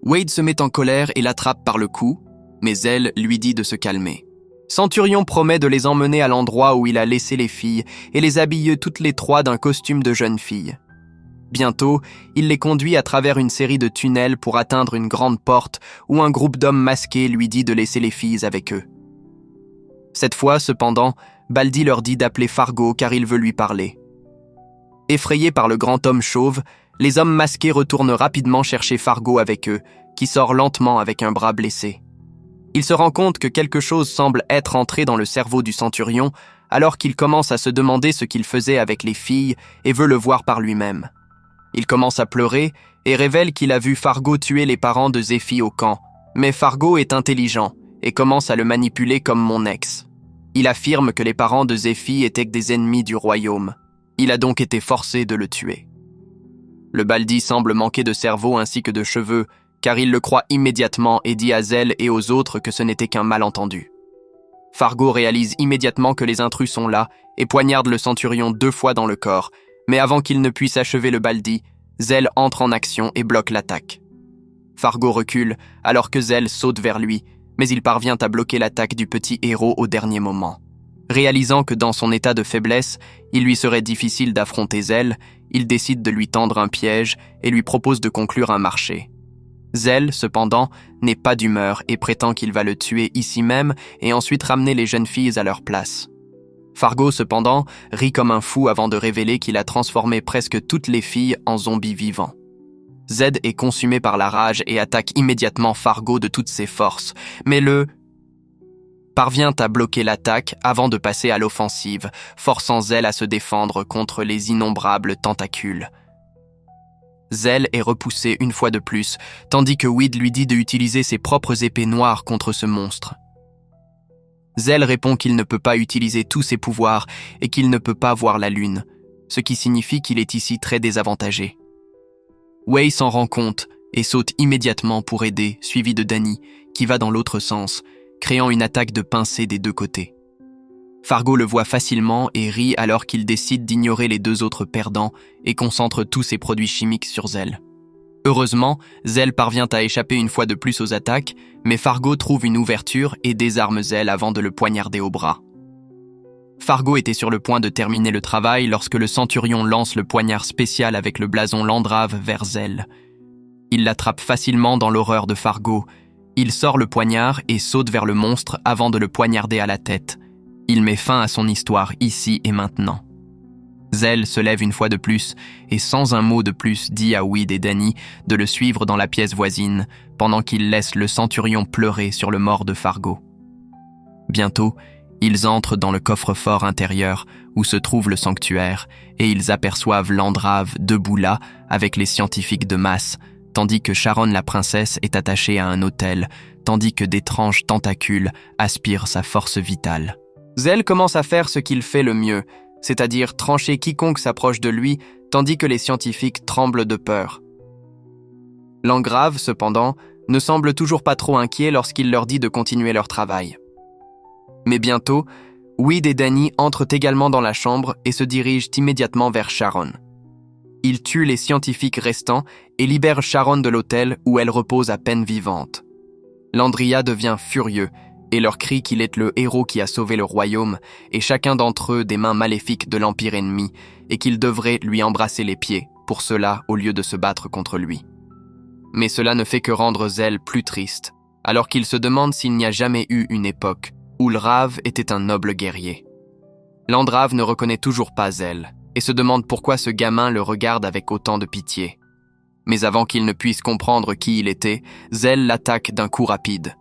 Wade se met en colère et l'attrape par le cou, mais Zell lui dit de se calmer. Centurion promet de les emmener à l'endroit où il a laissé les filles et les habille toutes les trois d'un costume de jeune fille. Bientôt, il les conduit à travers une série de tunnels pour atteindre une grande porte où un groupe d'hommes masqués lui dit de laisser les filles avec eux. Cette fois, cependant, Baldi leur dit d'appeler Fargo car il veut lui parler. Effrayés par le grand homme chauve, les hommes masqués retournent rapidement chercher Fargo avec eux, qui sort lentement avec un bras blessé. Il se rend compte que quelque chose semble être entré dans le cerveau du centurion, alors qu'il commence à se demander ce qu'il faisait avec les filles et veut le voir par lui-même. Il commence à pleurer et révèle qu'il a vu Fargo tuer les parents de Zephy au camp, mais Fargo est intelligent et commence à le manipuler comme mon ex. Il affirme que les parents de Zephy étaient des ennemis du royaume. Il a donc été forcé de le tuer. Le Baldi semble manquer de cerveau ainsi que de cheveux, car il le croit immédiatement et dit à Zell et aux autres que ce n'était qu'un malentendu. Fargo réalise immédiatement que les intrus sont là et poignarde le centurion 2 fois dans le corps, mais avant qu'il ne puisse achever le Baldi, Zell entre en action et bloque l'attaque. Fargo recule alors que Zell saute vers lui, mais il parvient à bloquer l'attaque du petit héros au dernier moment. Réalisant que dans son état de faiblesse, il lui serait difficile d'affronter Zell, il décide de lui tendre un piège et lui propose de conclure un marché. Zell, cependant, n'est pas d'humeur et prétend qu'il va le tuer ici même et ensuite ramener les jeunes filles à leur place. Fargo, cependant, rit comme un fou avant de révéler qu'il a transformé presque toutes les filles en zombies vivants. Z est consumé par la rage et attaque immédiatement Fargo de toutes ses forces, mais parvient à bloquer l'attaque avant de passer à l'offensive, forçant Zell à se défendre contre les innombrables tentacules. Zell est repoussé une fois de plus, tandis que Weed lui dit d'utiliser ses propres épées noires contre ce monstre. Zell répond qu'il ne peut pas utiliser tous ses pouvoirs et qu'il ne peut pas voir la lune, ce qui signifie qu'il est ici très désavantagé. Wei s'en rend compte et saute immédiatement pour aider, suivi de Danny, qui va dans l'autre sens, créant une attaque de pincée des deux côtés. Fargo le voit facilement et rit alors qu'il décide d'ignorer les deux autres perdants et concentre tous ses produits chimiques sur Zell. Heureusement, Zell parvient à échapper une fois de plus aux attaques, mais Fargo trouve une ouverture et désarme Zell avant de le poignarder au bras. Fargo était sur le point de terminer le travail lorsque le centurion lance le poignard spécial avec le blason Landrave vers Zell. Il l'attrape facilement dans l'horreur de Fargo. Il sort le poignard et saute vers le monstre avant de le poignarder à la tête. Il met fin à son histoire ici et maintenant. Zell se lève une fois de plus et sans un mot de plus dit à Weed et Danny de le suivre dans la pièce voisine pendant qu'il laisse le centurion pleurer sur le mort de Fargo. Bientôt, ils entrent dans le coffre-fort intérieur où se trouve le sanctuaire et ils aperçoivent Landrave debout là avec les scientifiques de masse, tandis que Sharon la princesse est attachée à un autel, tandis que d'étranges tentacules aspirent sa force vitale. Zell commence à faire ce qu'il fait le mieux, c'est-à-dire trancher quiconque s'approche de lui, tandis que les scientifiques tremblent de peur. Landrave, cependant, ne semble toujours pas trop inquiet lorsqu'il leur dit de continuer leur travail. Mais bientôt, Weed et Danny entrent également dans la chambre et se dirigent immédiatement vers Sharon. Ils tuent les scientifiques restants et libèrent Sharon de l'hôtel où elle repose à peine vivante. Landria devient furieux et leur crie qu'il est le héros qui a sauvé le royaume et chacun d'entre eux des mains maléfiques de l'empire ennemi et qu'ils devraient lui embrasser les pieds, pour cela au lieu de se battre contre lui. Mais cela ne fait que rendre Zell plus triste, alors qu'il se demande s'il n'y a jamais eu une époque où Lrav était un noble guerrier. Landrave ne reconnaît toujours pas Zell et se demande pourquoi ce gamin le regarde avec autant de pitié. Mais avant qu'il ne puisse comprendre qui il était, Zell l'attaque d'un coup rapide.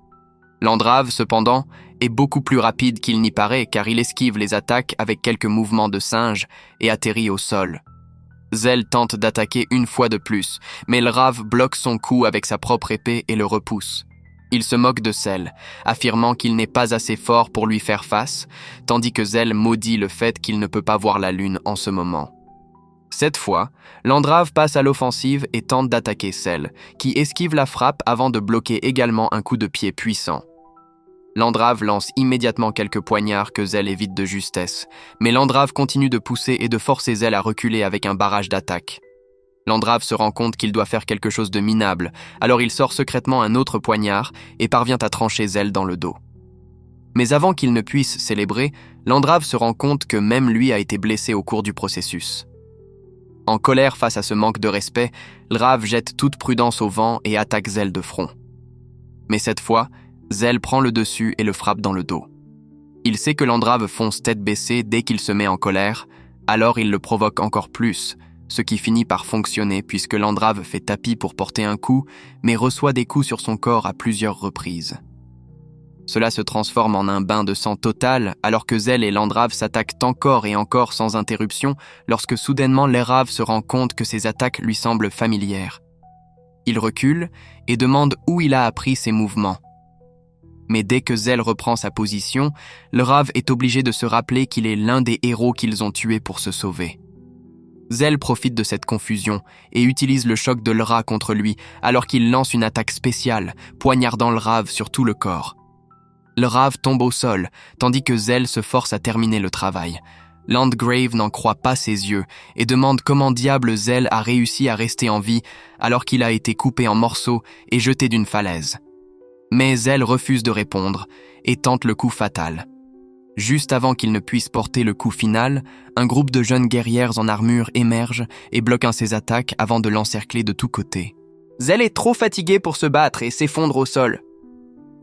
Landrave, cependant, est beaucoup plus rapide qu'il n'y paraît car il esquive les attaques avec quelques mouvements de singe et atterrit au sol. Zell tente d'attaquer une fois de plus, mais Lrav bloque son coup avec sa propre épée et le repousse. Il se moque de Zell, affirmant qu'il n'est pas assez fort pour lui faire face, tandis que Zell maudit le fait qu'il ne peut pas voir la lune en ce moment. Cette fois, Landrave passe à l'offensive et tente d'attaquer Zell, qui esquive la frappe avant de bloquer également un coup de pied puissant. Landrave lance immédiatement quelques poignards que Zell évite de justesse, mais Landrave continue de pousser et de forcer Zell à reculer avec un barrage d'attaque. Landrave se rend compte qu'il doit faire quelque chose de minable, alors il sort secrètement un autre poignard et parvient à trancher Zell dans le dos. Mais avant qu'il ne puisse célébrer, Landrave se rend compte que même lui a été blessé au cours du processus. En colère face à ce manque de respect, Lrav jette toute prudence au vent et attaque Zell de front. Mais cette fois, Zell prend le dessus et le frappe dans le dos. Il sait que Landrave fonce tête baissée dès qu'il se met en colère, alors il le provoque encore plus, ce qui finit par fonctionner puisque Landrave fait tapis pour porter un coup, mais reçoit des coups sur son corps à plusieurs reprises. Cela se transforme en un bain de sang total alors que Zell et Landrave s'attaquent encore et encore sans interruption lorsque soudainement Lrav se rend compte que ces attaques lui semblent familières. Il recule et demande où il a appris ces mouvements. Mais dès que Zell reprend sa position, Lrav est obligé de se rappeler qu'il est l'un des héros qu'ils ont tués pour se sauver. Zell profite de cette confusion et utilise le choc de Lra contre lui alors qu'il lance une attaque spéciale, poignardant Lrav sur tout le corps. Lrav tombe au sol, tandis que Zell se force à terminer le travail. Landgrave n'en croit pas ses yeux et demande comment diable Zell a réussi à rester en vie alors qu'il a été coupé en morceaux et jeté d'une falaise. Mais Zell refuse de répondre et tente le coup fatal. Juste avant qu'il ne puisse porter le coup final, un groupe de jeunes guerrières en armure émerge et bloque ses attaques avant de l'encercler de tous côtés. Zell est trop fatigué pour se battre et s'effondre au sol.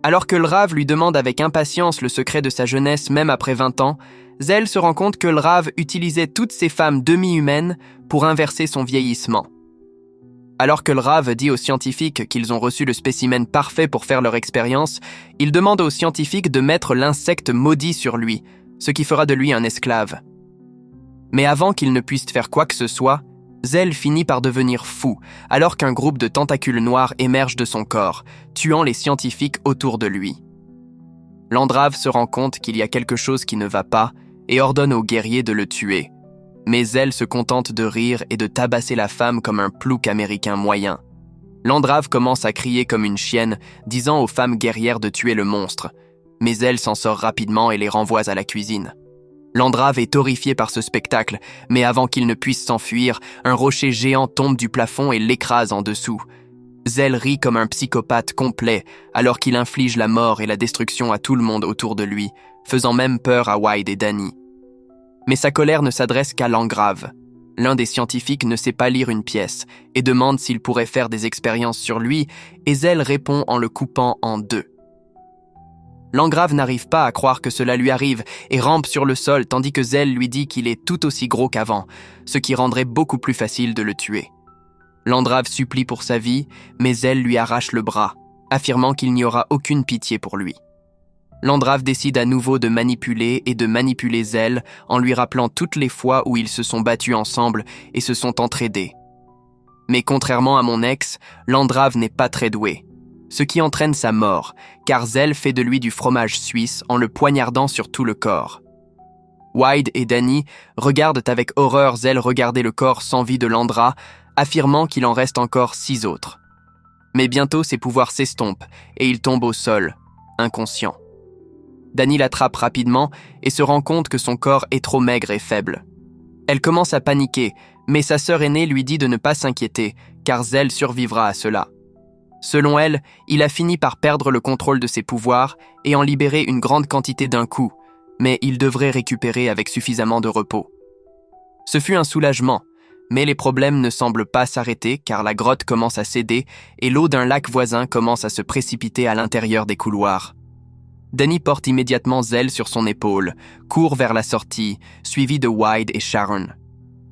Alors que Lrav lui demande avec impatience le secret de sa jeunesse même après 20 ans, Zell se rend compte que Lrav utilisait toutes ces femmes demi-humaines pour inverser son vieillissement. Alors que Lrav dit aux scientifiques qu'ils ont reçu le spécimen parfait pour faire leur expérience, il demande aux scientifiques de mettre l'insecte maudit sur lui, ce qui fera de lui un esclave. Mais avant qu'il ne puisse faire quoi que ce soit, Zell finit par devenir fou, alors qu'un groupe de tentacules noirs émerge de son corps, tuant les scientifiques autour de lui. Landrav se rend compte qu'il y a quelque chose qui ne va pas et ordonne aux guerriers de le tuer. Mais Zell se contente de rire et de tabasser la femme comme un plouc américain moyen. Landrav commence à crier comme une chienne, disant aux femmes guerrières de tuer le monstre. Mais Zell s'en sort rapidement et les renvoie à la cuisine. Landrav est horrifié par ce spectacle, mais avant qu'il ne puisse s'enfuir, un rocher géant tombe du plafond et l'écrase en dessous. Zell rit comme un psychopathe complet, alors qu'il inflige la mort et la destruction à tout le monde autour de lui, faisant même peur à Wide et Danny. Mais sa colère ne s'adresse qu'à Landrav. L'un des scientifiques ne sait pas lire une pièce et demande s'il pourrait faire des expériences sur lui, et Zell répond en le coupant en deux. Landrav n'arrive pas à croire que cela lui arrive et rampe sur le sol tandis que Zell lui dit qu'il est tout aussi gros qu'avant, ce qui rendrait beaucoup plus facile de le tuer. Landrav supplie pour sa vie, mais Zell lui arrache le bras, affirmant qu'il n'y aura aucune pitié pour lui. Landrav décide à nouveau de manipuler Zell en lui rappelant toutes les fois où ils se sont battus ensemble et se sont entraidés. Mais contrairement à mon ex, Landrav n'est pas très doué, ce qui entraîne sa mort, car Zell fait de lui du fromage suisse en le poignardant sur tout le corps. Wide et Danny regardent avec horreur Zell regarder le corps sans vie de Landra, affirmant qu'il en reste encore 6 autres. Mais bientôt ses pouvoirs s'estompent et il tombe au sol, inconscient. Danny l'attrape rapidement et se rend compte que son corps est trop maigre et faible. Elle commence à paniquer, mais sa sœur aînée lui dit de ne pas s'inquiéter, car Zell survivra à cela. Selon elle, il a fini par perdre le contrôle de ses pouvoirs et en libérer une grande quantité d'un coup, mais il devrait récupérer avec suffisamment de repos. Ce fut un soulagement, mais les problèmes ne semblent pas s'arrêter car la grotte commence à céder et l'eau d'un lac voisin commence à se précipiter à l'intérieur des couloirs. Danny porte immédiatement Zell sur son épaule, court vers la sortie, suivi de Wide et Sharon.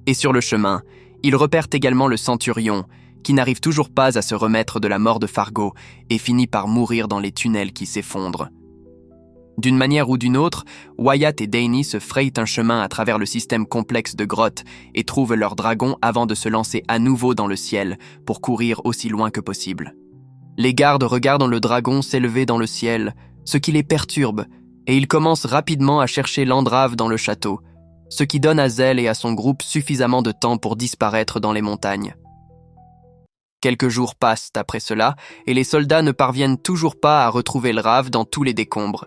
Et sur le chemin, il repère également le centurion, qui n'arrive toujours pas à se remettre de la mort de Fargo et finit par mourir dans les tunnels qui s'effondrent. D'une manière ou d'une autre, Wyatt et Danny se frayent un chemin à travers le système complexe de grottes et trouvent leur dragon avant de se lancer à nouveau dans le ciel pour courir aussi loin que possible. Les gardes regardent le dragon s'élever dans le ciel, ce qui les perturbe, et ils commencent rapidement à chercher Landrav dans le château, ce qui donne à Zell et à son groupe suffisamment de temps pour disparaître dans les montagnes. Quelques jours passent après cela, et les soldats ne parviennent toujours pas à retrouver Lrav dans tous les décombres.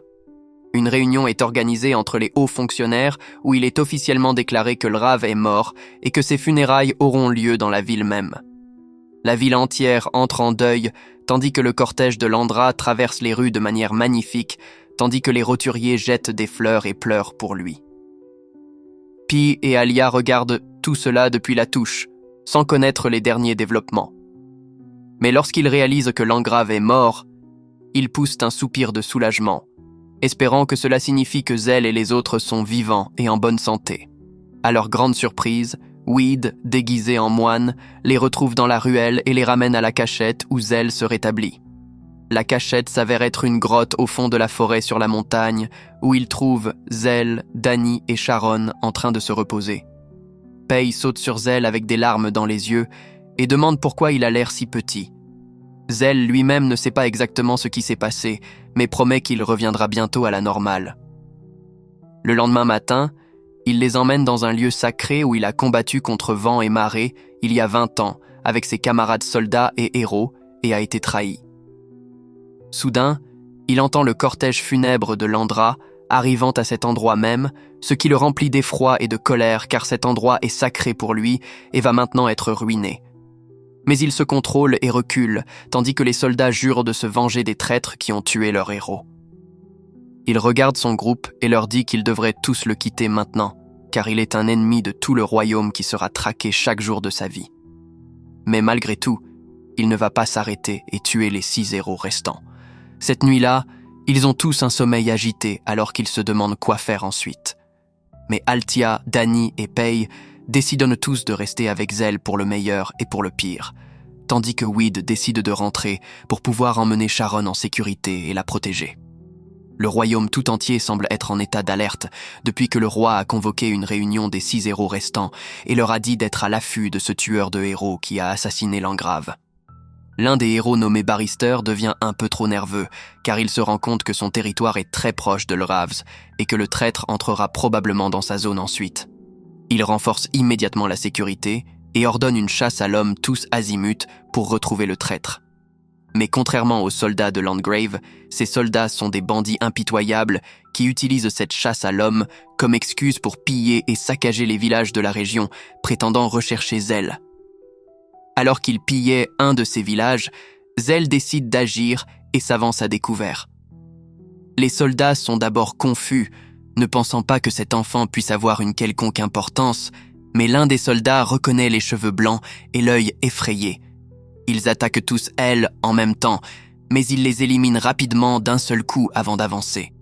Une réunion est organisée entre les hauts fonctionnaires où il est officiellement déclaré que Lrav est mort et que ses funérailles auront lieu dans la ville même. La ville entière entre en deuil, tandis que le cortège de Landra traverse les rues de manière magnifique, tandis que les roturiers jettent des fleurs et pleurent pour lui. Pi et Alia regardent tout cela depuis la touche, sans connaître les derniers développements. Mais lorsqu'ils réalisent que Langrav est mort, ils poussent un soupir de soulagement, espérant que cela signifie que Zell et les autres sont vivants et en bonne santé. À leur grande surprise, Weed, déguisé en moine, les retrouve dans la ruelle et les ramène à la cachette où Zell se rétablit. La cachette s'avère être une grotte au fond de la forêt sur la montagne, où ils trouvent Zell, Danny et Sharon en train de se reposer. Pei saute sur Zell avec des larmes dans les yeux et demande pourquoi il a l'air si petit. Zell lui-même ne sait pas exactement ce qui s'est passé, mais promet qu'il reviendra bientôt à la normale. Le lendemain matin, il les emmène dans un lieu sacré où il a combattu contre vent et marée il y a 20 ans avec ses camarades soldats et héros et a été trahi. Soudain, il entend le cortège funèbre de Landra arrivant à cet endroit même, ce qui le remplit d'effroi et de colère car cet endroit est sacré pour lui et va maintenant être ruiné. Mais il se contrôle et recule, tandis que les soldats jurent de se venger des traîtres qui ont tué leur héros. Il regarde son groupe et leur dit qu'ils devraient tous le quitter maintenant, car il est un ennemi de tout le royaume qui sera traqué chaque jour de sa vie. Mais malgré tout, il ne va pas s'arrêter et tuer les 6 héros restants. Cette nuit-là, ils ont tous un sommeil agité alors qu'ils se demandent quoi faire ensuite. Mais Althea, Dany et Paye décident tous de rester avec Zell pour le meilleur et pour le pire, tandis que Weed décide de rentrer pour pouvoir emmener Sharon en sécurité et la protéger. Le royaume tout entier semble être en état d'alerte depuis que le roi a convoqué une réunion des 6 héros restants et leur a dit d'être à l'affût de ce tueur de héros qui a assassiné Landgrave. L'un des héros nommé Barrister devient un peu trop nerveux car il se rend compte que son territoire est très proche de l'Raves et que le traître entrera probablement dans sa zone ensuite. Il renforce immédiatement la sécurité et ordonne une chasse à l'homme tous azimuts pour retrouver le traître. Mais contrairement aux soldats de Landgrave, ces soldats sont des bandits impitoyables qui utilisent cette chasse à l'homme comme excuse pour piller et saccager les villages de la région, prétendant rechercher Zell. Alors qu'il pillait un de ces villages, Zell décide d'agir et s'avance à découvert. Les soldats sont d'abord confus, ne pensant pas que cet enfant puisse avoir une quelconque importance, mais l'un des soldats reconnaît les cheveux blancs et l'œil effrayé. Ils attaquent tous elle en même temps, mais il les élimine rapidement d'un seul coup avant d'avancer.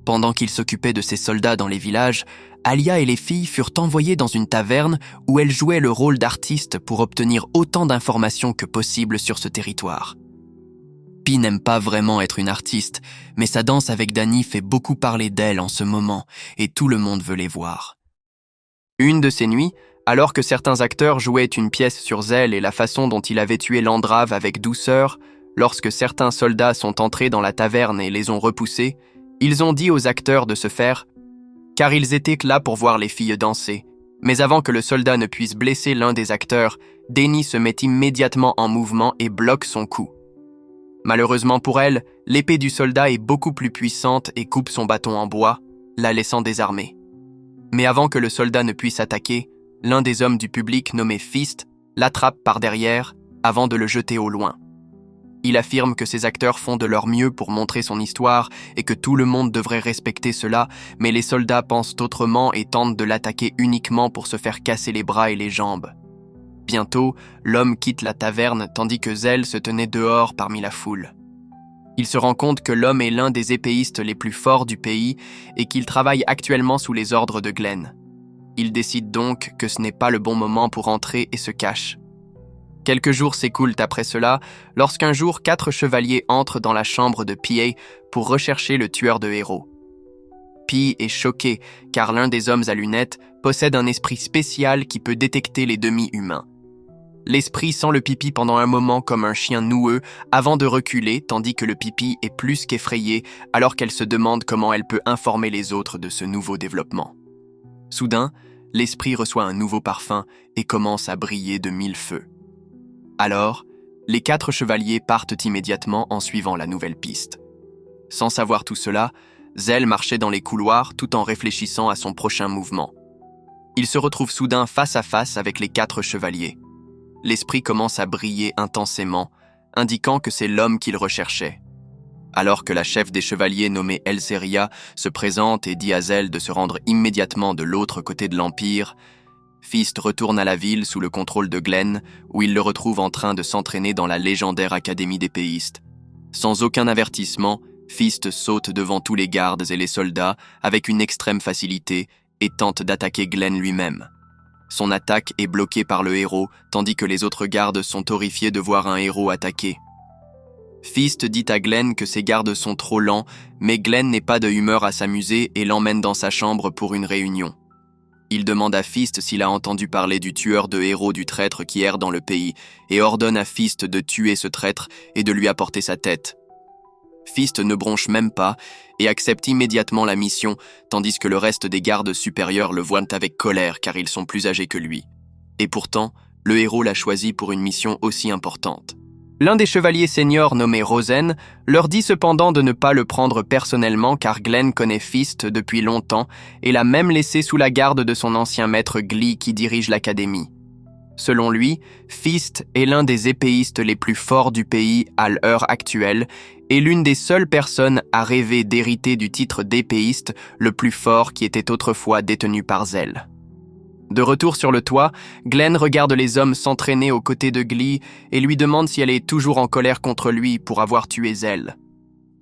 Pendant qu'il s'occupait de ces soldats dans les villages, Alia et les filles furent envoyées dans une taverne où elles jouaient le rôle d'artistes pour obtenir autant d'informations que possible sur ce territoire. Pi n'aime pas vraiment être une artiste, mais sa danse avec Dany fait beaucoup parler d'elle en ce moment et tout le monde veut les voir. Une de ces nuits, alors que certains acteurs jouaient une pièce sur Zell et la façon dont il avait tué Landgrave avec douceur, lorsque certains soldats sont entrés dans la taverne et les ont repoussés, ils ont dit aux acteurs de se faire, car ils étaient là pour voir les filles danser. Mais avant que le soldat ne puisse blesser l'un des acteurs, Dany se met immédiatement en mouvement et bloque son coup. Malheureusement pour elle, l'épée du soldat est beaucoup plus puissante et coupe son bâton en bois, la laissant désarmée. Mais avant que le soldat ne puisse attaquer, l'un des hommes du public nommé Feast l'attrape par derrière avant de le jeter au loin. Il affirme que ses acteurs font de leur mieux pour montrer son histoire et que tout le monde devrait respecter cela, mais les soldats pensent autrement et tentent de l'attaquer uniquement pour se faire casser les bras et les jambes. Bientôt, l'homme quitte la taverne tandis que Zell se tenait dehors parmi la foule. Il se rend compte que l'homme est l'un des épéistes les plus forts du pays et qu'il travaille actuellement sous les ordres de Glenn. Il décide donc que ce n'est pas le bon moment pour entrer et se cache. Quelques jours s'écoulent après cela, lorsqu'un jour 4 chevaliers entrent dans la chambre de P.A. pour rechercher le tueur de héros. P est choqué car l'un des hommes à lunettes possède un esprit spécial qui peut détecter les demi-humains. L'esprit sent le pipi pendant un moment comme un chien noueux avant de reculer tandis que le pipi est plus qu'effrayé alors qu'elle se demande comment elle peut informer les autres de ce nouveau développement. Soudain, l'esprit reçoit un nouveau parfum et commence à briller de 1000 feux. Alors, les 4 chevaliers partent immédiatement en suivant la nouvelle piste. Sans savoir tout cela, Zell marchait dans les couloirs tout en réfléchissant à son prochain mouvement. Il se retrouve soudain face à face avec les 4 chevaliers. L'esprit commence à briller intensément, indiquant que c'est l'homme qu'il recherchait. Alors que la chef des chevaliers nommée Elseria se présente et dit à Zell de se rendre immédiatement de l'autre côté de l'Empire, Feast retourne à la ville sous le contrôle de Glenn, où il le retrouve en train de s'entraîner dans la légendaire Académie d'épéistes. Sans aucun avertissement, Feast saute devant tous les gardes et les soldats avec une extrême facilité et tente d'attaquer Glenn lui-même. Son attaque est bloquée par le héros, tandis que les autres gardes sont horrifiés de voir un héros attaqué. Feast dit à Glenn que ses gardes sont trop lents, mais Glenn n'est pas de humeur à s'amuser et l'emmène dans sa chambre pour une réunion. Il demande à Feast s'il a entendu parler du tueur de héros du traître qui erre dans le pays et ordonne à Feast de tuer ce traître et de lui apporter sa tête. Feast ne bronche même pas et accepte immédiatement la mission, tandis que le reste des gardes supérieurs le voient avec colère car ils sont plus âgés que lui. Et pourtant, le héros l'a choisi pour une mission aussi importante. L'un des chevaliers seniors nommé Rosen leur dit cependant de ne pas le prendre personnellement car Glenn connaît Feast depuis longtemps et l'a même laissé sous la garde de son ancien maître Glee qui dirige l'académie. Selon lui, Fist est l'un des épéistes les plus forts du pays à l'heure actuelle et l'une des seules personnes à rêver d'hériter du titre d'épéiste le plus fort qui était autrefois détenu par Zell. De retour sur le toit, Glenn regarde les hommes s'entraîner aux côtés de Glee et lui demande si elle est toujours en colère contre lui pour avoir tué Zell.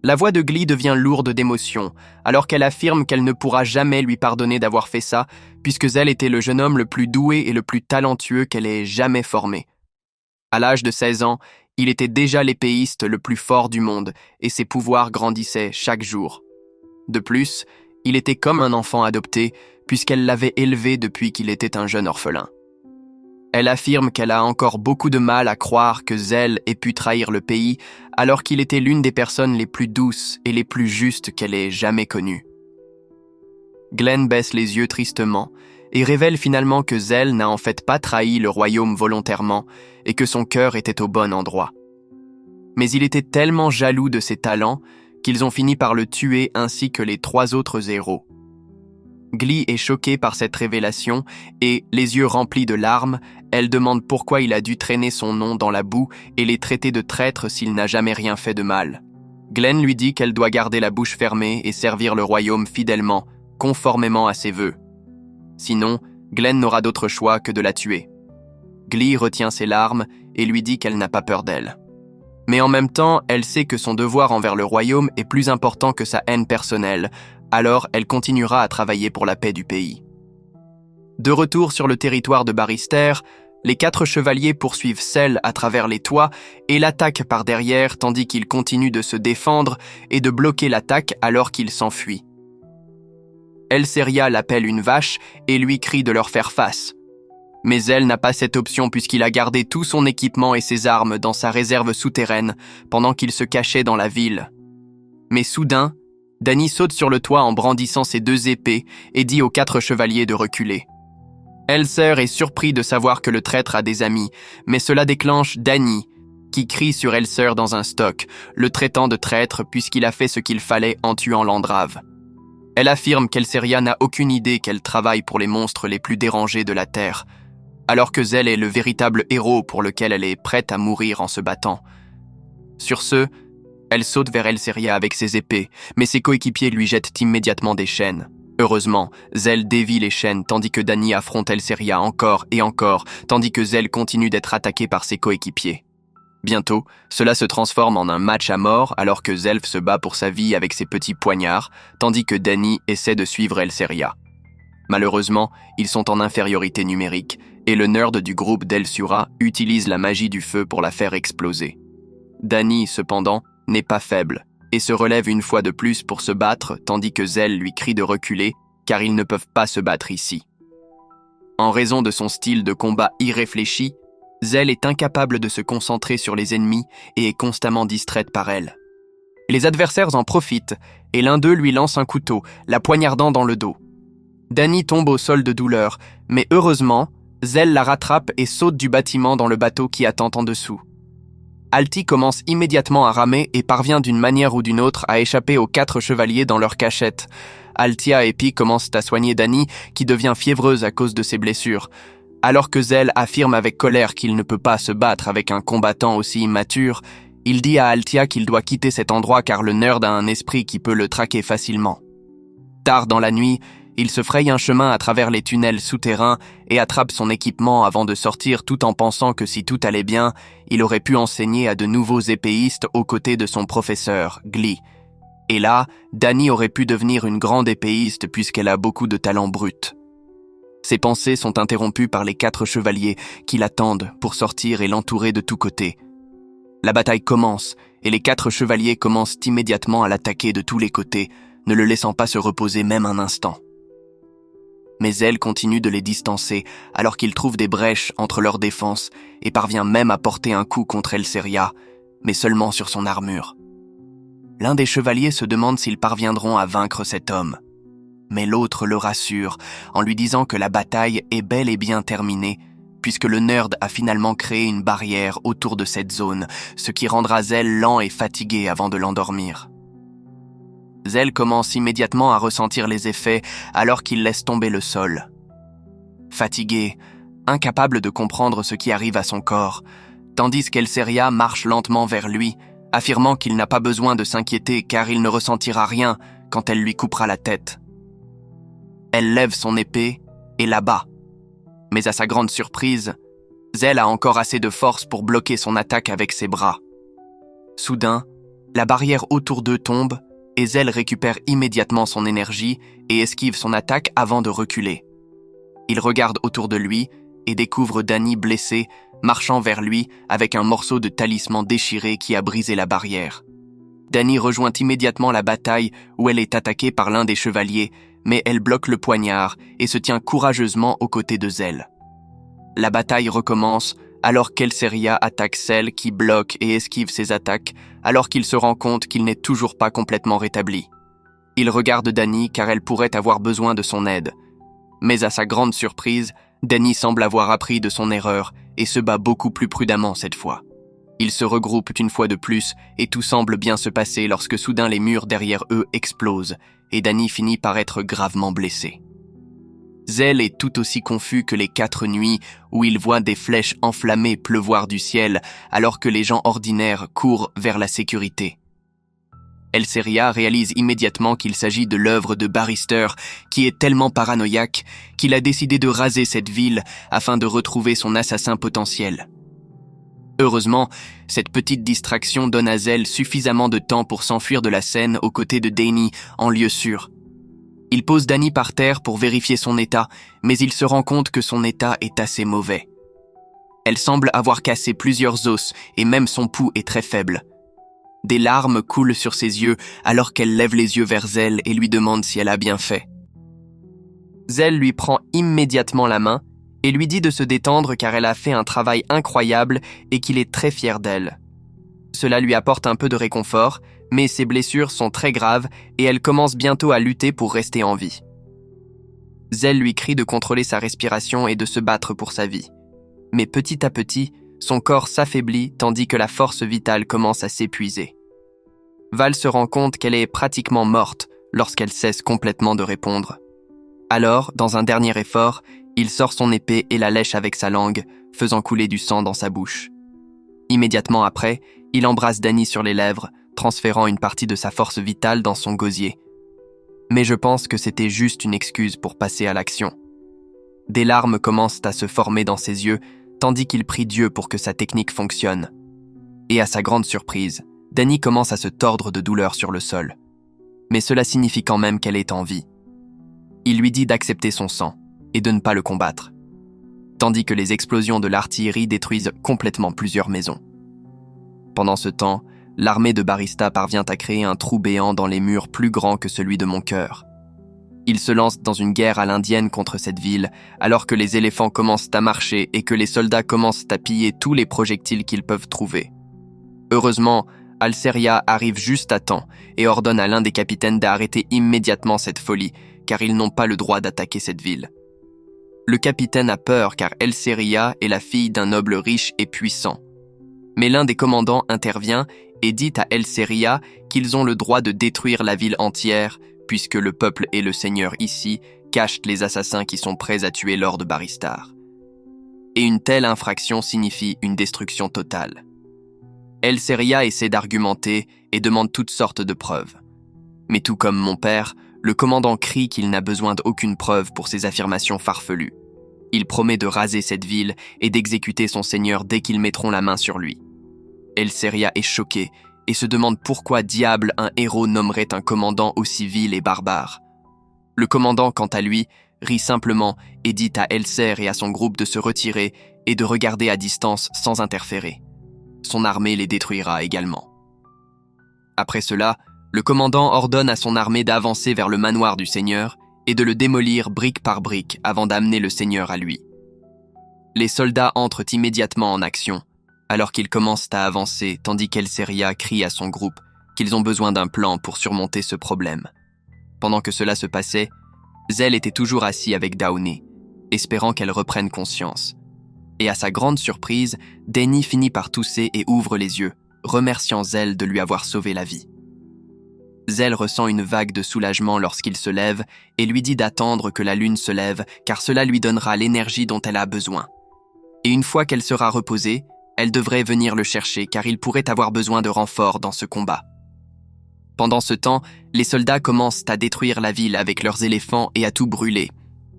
La voix de Glee devient lourde d'émotion, alors qu'elle affirme qu'elle ne pourra jamais lui pardonner d'avoir fait ça, puisque Zell était le jeune homme le plus doué et le plus talentueux qu'elle ait jamais formé. À l'âge de 16 ans, il était déjà l'épéiste le plus fort du monde, et ses pouvoirs grandissaient chaque jour. De plus, il était comme un enfant adopté, puisqu'elle l'avait élevé depuis qu'il était un jeune orphelin. Elle affirme qu'elle a encore beaucoup de mal à croire que Zell ait pu trahir le pays, alors qu'il était l'une des personnes les plus douces et les plus justes qu'elle ait jamais connues. Glenn baisse les yeux tristement et révèle finalement que Zell n'a en fait pas trahi le royaume volontairement et que son cœur était au bon endroit. Mais il était tellement jaloux de ses talents qu'ils ont fini par le tuer ainsi que les 3 autres héros. Glee est choquée par cette révélation et, les yeux remplis de larmes, elle demande pourquoi il a dû traîner son nom dans la boue et les traiter de traître s'il n'a jamais rien fait de mal. Glenn lui dit qu'elle doit garder la bouche fermée et servir le royaume fidèlement, conformément à ses vœux. Sinon, Glenn n'aura d'autre choix que de la tuer. Glee retient ses larmes et lui dit qu'elle n'a pas peur d'elle. Mais en même temps, elle sait que son devoir envers le royaume est plus important que sa haine personnelle, alors elle continuera à travailler pour la paix du pays. De retour sur le territoire de Barrister, les 4 chevaliers poursuivent Zell à travers les toits et l'attaquent par derrière tandis qu'il continue de se défendre et de bloquer l'attaque alors qu'il s'enfuit. Elseria l'appelle une vache et lui crie de leur faire face. Mais Zell n'a pas cette option puisqu'il a gardé tout son équipement et ses armes dans sa réserve souterraine pendant qu'il se cachait dans la ville. Mais soudain, Dany saute sur le toit en brandissant ses 2 épées et dit aux 4 chevaliers de reculer. Elser est surpris de savoir que le traître a des amis, mais cela déclenche Dany, qui crie sur Elser dans un stock, le traitant de traître puisqu'il a fait ce qu'il fallait en tuant Landrave. Elle affirme qu'Elseria n'a aucune idée qu'elle travaille pour les monstres les plus dérangés de la Terre, alors que Zell est le véritable héros pour lequel elle est prête à mourir en se battant. Sur ce, elle saute vers Elseria avec ses épées, mais ses coéquipiers lui jettent immédiatement des chaînes. Heureusement, Zell dévie les chaînes tandis que Dany affronte Elseria encore et encore, tandis que Zell continue d'être attaqué par ses coéquipiers. Bientôt, cela se transforme en un match à mort alors que Zell se bat pour sa vie avec ses petits poignards, tandis que Dany essaie de suivre Elseria. Malheureusement, ils sont en infériorité numérique, et le nerd du groupe d'Elsura utilise la magie du feu pour la faire exploser. Dany, cependant, n'est pas faible, et se relève une fois de plus pour se battre, tandis que Zell lui crie de reculer, car ils ne peuvent pas se battre ici. En raison de son style de combat irréfléchi, Zell est incapable de se concentrer sur les ennemis et est constamment distraite par elle. Les adversaires en profitent, et l'un d'eux lui lance un couteau, la poignardant dans le dos. Dany tombe au sol de douleur, mais heureusement, Zell la rattrape et saute du bâtiment dans le bateau qui attend en dessous. Alti commence immédiatement à ramer et parvient d'une manière ou d'une autre à échapper aux 4 chevaliers dans leur cachette. Altia et Pi commencent à soigner Dany, qui devient fiévreuse à cause de ses blessures. Alors que Zell affirme avec colère qu'il ne peut pas se battre avec un combattant aussi immature, il dit à Altia qu'il doit quitter cet endroit car le nerd a un esprit qui peut le traquer facilement. Tard dans la nuit, il se fraye un chemin à travers les tunnels souterrains et attrape son équipement avant de sortir tout en pensant que si tout allait bien, il aurait pu enseigner à de nouveaux épéistes aux côtés de son professeur, Glee. Et là, Dany aurait pu devenir une grande épéiste puisqu'elle a beaucoup de talent brut. Ses pensées sont interrompues par les 4 chevaliers qui l'attendent pour sortir et l'entourer de tous côtés. La bataille commence et les 4 chevaliers commencent immédiatement à l'attaquer de tous les côtés, ne le laissant pas se reposer même un instant. Mais elle continue de les distancer alors qu'il trouve des brèches entre leurs défenses et parvient même à porter un coup contre Elseria, mais seulement sur son armure. L'un des chevaliers se demande s'ils parviendront à vaincre cet homme. Mais l'autre le rassure en lui disant que la bataille est bel et bien terminée puisque le nerd a finalement créé une barrière autour de cette zone, ce qui rendra Zell lent et fatigué avant de l'endormir. Zell commence immédiatement à ressentir les effets alors qu'il laisse tomber le sol. Fatigué, incapable de comprendre ce qui arrive à son corps, tandis qu'Elseria marche lentement vers lui, affirmant qu'il n'a pas besoin de s'inquiéter car il ne ressentira rien quand elle lui coupera la tête. Elle lève son épée et l'abat. Mais à sa grande surprise, Zell a encore assez de force pour bloquer son attaque avec ses bras. Soudain, la barrière autour d'eux tombe et Zell récupère immédiatement son énergie et esquive son attaque avant de reculer. Il regarde autour de lui et découvre Dany blessé, marchant vers lui avec un morceau de talisman déchiré qui a brisé la barrière. Dany rejoint immédiatement la bataille où elle est attaquée par l'un des chevaliers, mais elle bloque le poignard et se tient courageusement aux côtés de Zell. La bataille recommence alors qu'Elseria attaque celle qui bloque et esquive ses attaques, alors qu'il se rend compte qu'il n'est toujours pas complètement rétabli. Il regarde Dany car elle pourrait avoir besoin de son aide. Mais à sa grande surprise, Dany semble avoir appris de son erreur et se bat beaucoup plus prudemment cette fois. Ils se regroupent une fois de plus et tout semble bien se passer lorsque soudain les murs derrière eux explosent et Dany finit par être gravement blessé. Zell est tout aussi confus que les 4 nuits où il voit des flèches enflammées pleuvoir du ciel alors que les gens ordinaires courent vers la sécurité. Elseria réalise immédiatement qu'il s'agit de l'œuvre de Barrister qui est tellement paranoïaque qu'il a décidé de raser cette ville afin de retrouver son assassin potentiel. Heureusement, cette petite distraction donne à Zell suffisamment de temps pour s'enfuir de la scène aux côtés de Dany en lieu sûr. Il pose Dany par terre pour vérifier son état, mais il se rend compte que son état est assez mauvais. Elle semble avoir cassé plusieurs os et même son pouls est très faible. Des larmes coulent sur ses yeux alors qu'elle lève les yeux vers Zell et lui demande si elle a bien fait. Zell lui prend immédiatement la main et lui dit de se détendre car elle a fait un travail incroyable et qu'il est très fier d'elle. Cela lui apporte un peu de réconfort, mais ses blessures sont très graves et elle commence bientôt à lutter pour rester en vie. Zell lui crie de contrôler sa respiration et de se battre pour sa vie. Mais petit à petit, son corps s'affaiblit tandis que la force vitale commence à s'épuiser. Val se rend compte qu'elle est pratiquement morte lorsqu'elle cesse complètement de répondre. Alors, dans un dernier effort, il sort son épée et la lèche avec sa langue, faisant couler du sang dans sa bouche. Immédiatement après, il embrasse Dany sur les lèvres, transférant une partie de sa force vitale dans son gosier. Mais je pense que c'était juste une excuse pour passer à l'action. Des larmes commencent à se former dans ses yeux, tandis qu'il prie Dieu pour que sa technique fonctionne. Et à sa grande surprise, Dany commence à se tordre de douleur sur le sol. Mais cela signifie quand même qu'elle est en vie. Il lui dit d'accepter son sang et de ne pas le combattre, tandis que les explosions de l'artillerie détruisent complètement plusieurs maisons. Pendant ce temps, l'armée de Barista parvient à créer un trou béant dans les murs plus grand que celui de mon cœur. Ils se lancent dans une guerre à l'indienne contre cette ville, alors que les éléphants commencent à marcher et que les soldats commencent à piller tous les projectiles qu'ils peuvent trouver. Heureusement, Elseria arrive juste à temps et ordonne à l'un des capitaines d'arrêter immédiatement cette folie, car ils n'ont pas le droit d'attaquer cette ville. Le capitaine a peur car Elseria est la fille d'un noble riche et puissant. Mais l'un des commandants intervient et dit à Elseria qu'ils ont le droit de détruire la ville entière puisque le peuple et le seigneur ici cachent les assassins qui sont prêts à tuer Lord Barristar. Et une telle infraction signifie une destruction totale. Elseria essaie d'argumenter et demande toutes sortes de preuves. Mais tout comme mon père, le commandant crie qu'il n'a besoin d'aucune preuve pour ses affirmations farfelues. Il promet de raser cette ville et d'exécuter son seigneur dès qu'ils mettront la main sur lui. Elseria est choquée et se demande pourquoi diable un héros nommerait un commandant aussi vil et barbare. Le commandant, quant à lui, rit simplement et dit à Elser et à son groupe de se retirer et de regarder à distance sans interférer. Son armée les détruira également. Après cela, le commandant ordonne à son armée d'avancer vers le manoir du seigneur et de le démolir brique par brique avant d'amener le seigneur à lui. Les soldats entrent immédiatement en action, alors qu'ils commencent à avancer tandis qu'Elseria crie à son groupe qu'ils ont besoin d'un plan pour surmonter ce problème. Pendant que cela se passait, Zell était toujours assis avec Downey, espérant qu'elle reprenne conscience. Et à sa grande surprise, Dany finit par tousser et ouvre les yeux, remerciant Zell de lui avoir sauvé la vie. Zell ressent une vague de soulagement lorsqu'il se lève et lui dit d'attendre que la lune se lève car cela lui donnera l'énergie dont elle a besoin, Et une fois qu'elle sera reposée, elle devrait venir le chercher car il pourrait avoir besoin de renforts dans ce combat. Pendant ce temps, les soldats commencent à détruire la ville avec leurs éléphants et à tout brûler,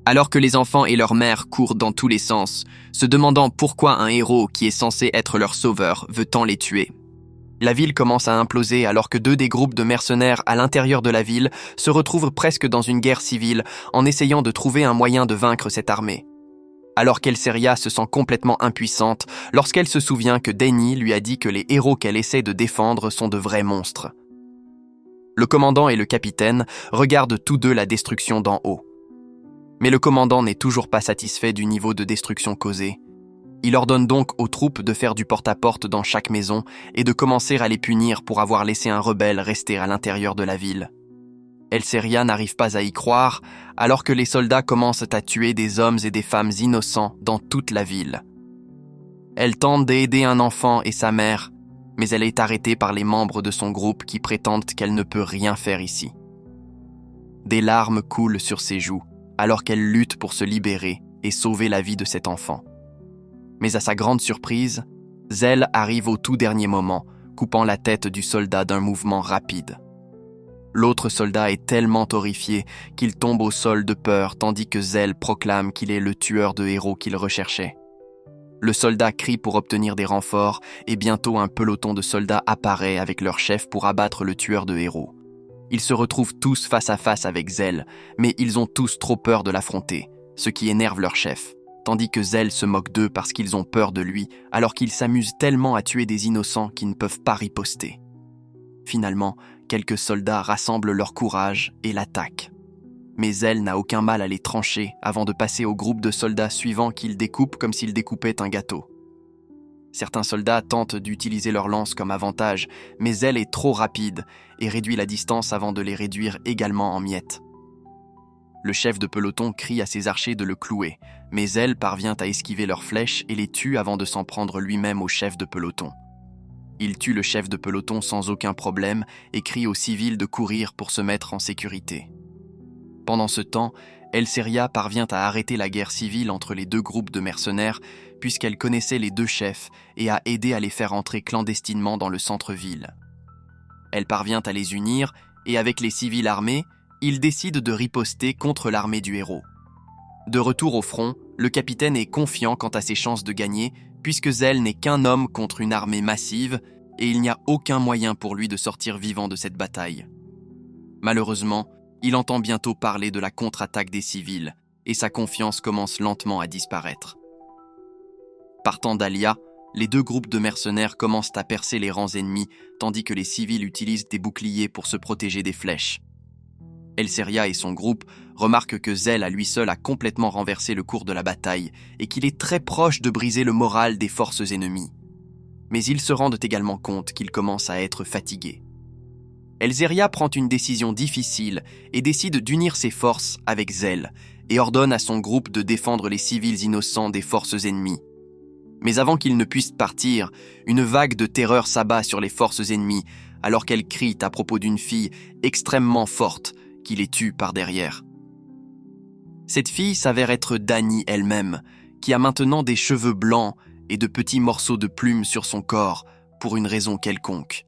alors que les enfants et leurs mères courent dans tous les sens, se demandant pourquoi un héros qui est censé être leur sauveur veut tant les tuer. La ville commence à imploser alors que 2 des groupes de mercenaires à l'intérieur de la ville se retrouvent presque dans une guerre civile en essayant de trouver un moyen de vaincre cette armée. Alors qu'Elseria se sent complètement impuissante lorsqu'elle se souvient que Dany lui a dit que les héros qu'elle essaie de défendre sont de vrais monstres. Le commandant et le capitaine regardent tous deux la destruction d'en haut. Mais le commandant n'est toujours pas satisfait du niveau de destruction causé. Il ordonne donc aux troupes de faire du porte-à-porte dans chaque maison et de commencer à les punir pour avoir laissé un rebelle rester à l'intérieur de la ville. Elseria n'arrive pas à y croire, alors que les soldats commencent à tuer des hommes et des femmes innocents dans toute la ville. Elle tente d'aider un enfant et sa mère, mais elle est arrêtée par les membres de son groupe qui prétendent qu'elle ne peut rien faire ici. Des larmes coulent sur ses joues, alors qu'elle lutte pour se libérer et sauver la vie de cet enfant. Mais à sa grande surprise, Zell arrive au tout dernier moment, coupant la tête du soldat d'un mouvement rapide. L'autre soldat est tellement horrifié qu'il tombe au sol de peur tandis que Zell proclame qu'il est le tueur de héros qu'il recherchait. Le soldat crie pour obtenir des renforts et bientôt un peloton de soldats apparaît avec leur chef pour abattre le tueur de héros. Ils se retrouvent tous face à face avec Zell, mais ils ont tous trop peur de l'affronter, ce qui énerve leur chef, tandis que Zell se moque d'eux parce qu'ils ont peur de lui alors qu'ils s'amusent tellement à tuer des innocents qu'ils ne peuvent pas riposter. Finalement, quelques soldats rassemblent leur courage et l'attaquent. Mais Zell n'a aucun mal à les trancher avant de passer au groupe de soldats suivants qu'il découpe comme s'il découpait un gâteau. Certains soldats tentent d'utiliser leurs lances comme avantage, mais Zell est trop rapide et réduit la distance avant de les réduire également en miettes. Le chef de peloton crie à ses archers de le clouer, mais Zell parvient à esquiver leurs flèches et les tue avant de s'en prendre lui-même au chef de peloton. Il tue le chef de peloton sans aucun problème et crie aux civils de courir pour se mettre en sécurité. Pendant ce temps, Elseria parvient à arrêter la guerre civile entre les 2 groupes de mercenaires puisqu'elle connaissait les 2 chefs et a aidé à les faire entrer clandestinement dans le centre-ville. Elle parvient à les unir et avec les civils armés, ils décident de riposter contre l'armée du héros. De retour au front, le capitaine est confiant quant à ses chances de gagner puisque Zell n'est qu'un homme contre une armée massive et il n'y a aucun moyen pour lui de sortir vivant de cette bataille. Malheureusement, il entend bientôt parler de la contre-attaque des civils et sa confiance commence lentement à disparaître. Partant d'Alia, les 2 groupes de mercenaires commencent à percer les rangs ennemis tandis que les civils utilisent des boucliers pour se protéger des flèches. Elseria et son groupe remarquent que Zell à lui seul a complètement renversé le cours de la bataille et qu'il est très proche de briser le moral des forces ennemies. Mais ils se rendent également compte qu'il commence à être fatigué. Elseria prend une décision difficile et décide d'unir ses forces avec Zell et ordonne à son groupe de défendre les civils innocents des forces ennemies. Mais avant qu'ils ne puissent partir, une vague de terreur s'abat sur les forces ennemies alors qu'elles crient à propos d'une fille extrêmement forte qui les tue par derrière. Cette fille s'avère être Dany elle-même, qui a maintenant des cheveux blancs et de petits morceaux de plumes sur son corps pour une raison quelconque.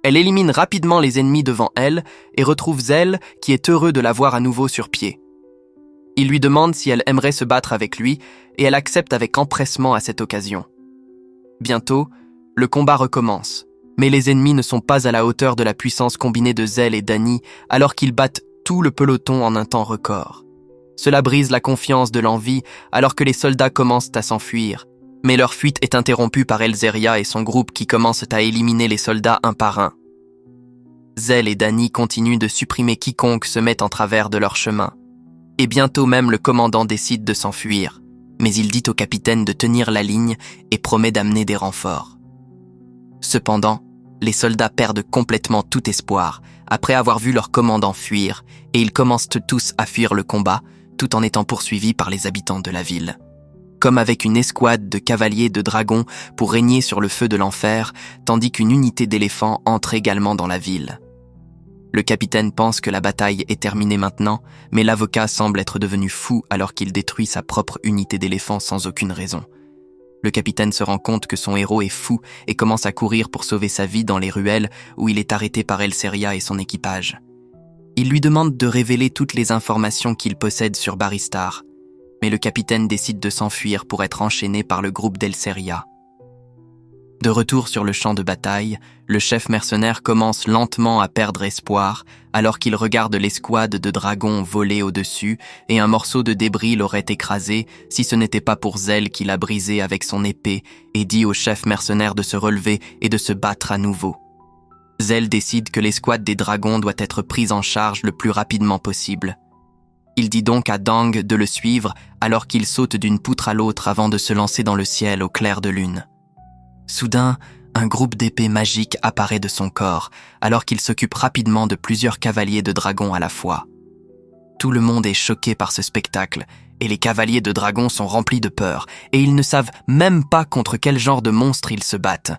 Elle élimine rapidement les ennemis devant elle et retrouve Zell qui est heureux de la voir à nouveau sur pied. Il lui demande si elle aimerait se battre avec lui et elle accepte avec empressement à cette occasion. Bientôt, le combat recommence, mais les ennemis ne sont pas à la hauteur de la puissance combinée de Zell et Dany alors qu'ils battent tout le peloton en un temps record. Cela brise la confiance de l'envie alors que les soldats commencent à s'enfuir. Mais leur fuite est interrompue par Elseria et son groupe qui commencent à éliminer les soldats un par un. Zell et Dany continuent de supprimer quiconque se met en travers de leur chemin. Et bientôt même le commandant décide de s'enfuir, mais il dit au capitaine de tenir la ligne et promet d'amener des renforts. Cependant, les soldats perdent complètement tout espoir après avoir vu leur commandant fuir et ils commencent tous à fuir le combat tout en étant poursuivis par les habitants de la ville. Comme avec une escouade de cavaliers de dragons pour régner sur le feu de l'enfer, tandis qu'une unité d'éléphants entre également dans la ville. Le capitaine pense que la bataille est terminée maintenant, mais l'avocat semble être devenu fou alors qu'il détruit sa propre unité d'éléphants sans aucune raison. Le capitaine se rend compte que son héros est fou et commence à courir pour sauver sa vie dans les ruelles où il est arrêté par Elseria et son équipage. Il lui demande de révéler toutes les informations qu'il possède sur Baristar, mais le capitaine décide de s'enfuir pour être enchaîné par le groupe d'Elseria. De retour sur le champ de bataille, le chef mercenaire commence lentement à perdre espoir alors qu'il regarde l'escouade de dragons voler au-dessus et un morceau de débris l'aurait écrasé si ce n'était pas pour Zell qui l'a brisé avec son épée et dit au chef mercenaire de se relever et de se battre à nouveau. Zell décide que l'escouade des dragons doit être prise en charge le plus rapidement possible. Il dit donc à Dang de le suivre alors qu'il saute d'une poutre à l'autre avant de se lancer dans le ciel au clair de lune. Soudain, un groupe d'épées magiques apparaît de son corps, alors qu'il s'occupe rapidement de plusieurs cavaliers de dragons à la fois. Tout le monde est choqué par ce spectacle, et les cavaliers de dragons sont remplis de peur, et ils ne savent même pas contre quel genre de monstre ils se battent.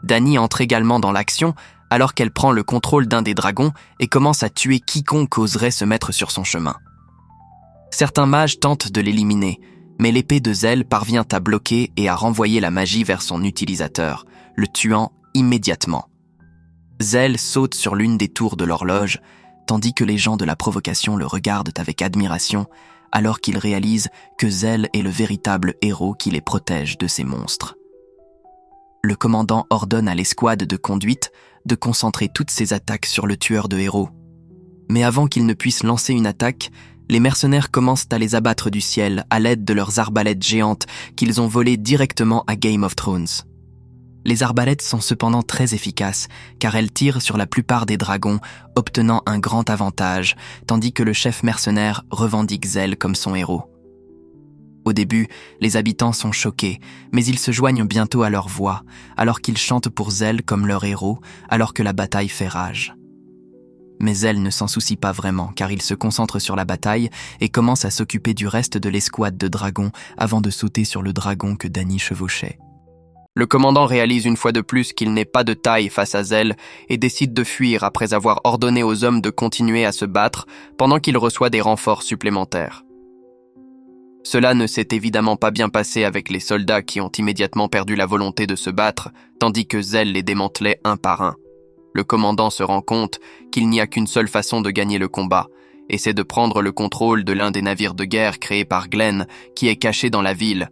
Dany entre également dans l'action, alors qu'elle prend le contrôle d'un des dragons et commence à tuer quiconque oserait se mettre sur son chemin. Certains mages tentent de l'éliminer, mais l'épée de Zell parvient à bloquer et à renvoyer la magie vers son utilisateur, le tuant immédiatement. Zell saute sur l'une des tours de l'horloge, tandis que les gens de la provocation le regardent avec admiration, alors qu'ils réalisent que Zell est le véritable héros qui les protège de ces monstres. Le commandant ordonne à l'escouade de conduite de concentrer toutes ses attaques sur le tueur de héros. Mais avant qu'il ne puisse lancer une attaque, les mercenaires commencent à les abattre du ciel à l'aide de leurs arbalètes géantes qu'ils ont volées directement à Game of Thrones. Les arbalètes sont cependant très efficaces car elles tirent sur la plupart des dragons, obtenant un grand avantage, tandis que le chef mercenaire revendique Zell comme son héros. Au début, les habitants sont choqués, mais ils se joignent bientôt à leur voix, alors qu'ils chantent pour Zell comme leur héros, alors que la bataille fait rage. Mais Zell ne s'en soucie pas vraiment, car il se concentre sur la bataille et commence à s'occuper du reste de l'escouade de dragons avant de sauter sur le dragon que Dany chevauchait. Le commandant réalise une fois de plus qu'il n'est pas de taille face à Zell et décide de fuir après avoir ordonné aux hommes de continuer à se battre pendant qu'il reçoit des renforts supplémentaires. Cela ne s'est évidemment pas bien passé avec les soldats qui ont immédiatement perdu la volonté de se battre, tandis que Zell les démantelait un par un. Le commandant se rend compte qu'il n'y a qu'une seule façon de gagner le combat, et c'est de prendre le contrôle de l'un des navires de guerre créés par Glenn, qui est caché dans la ville.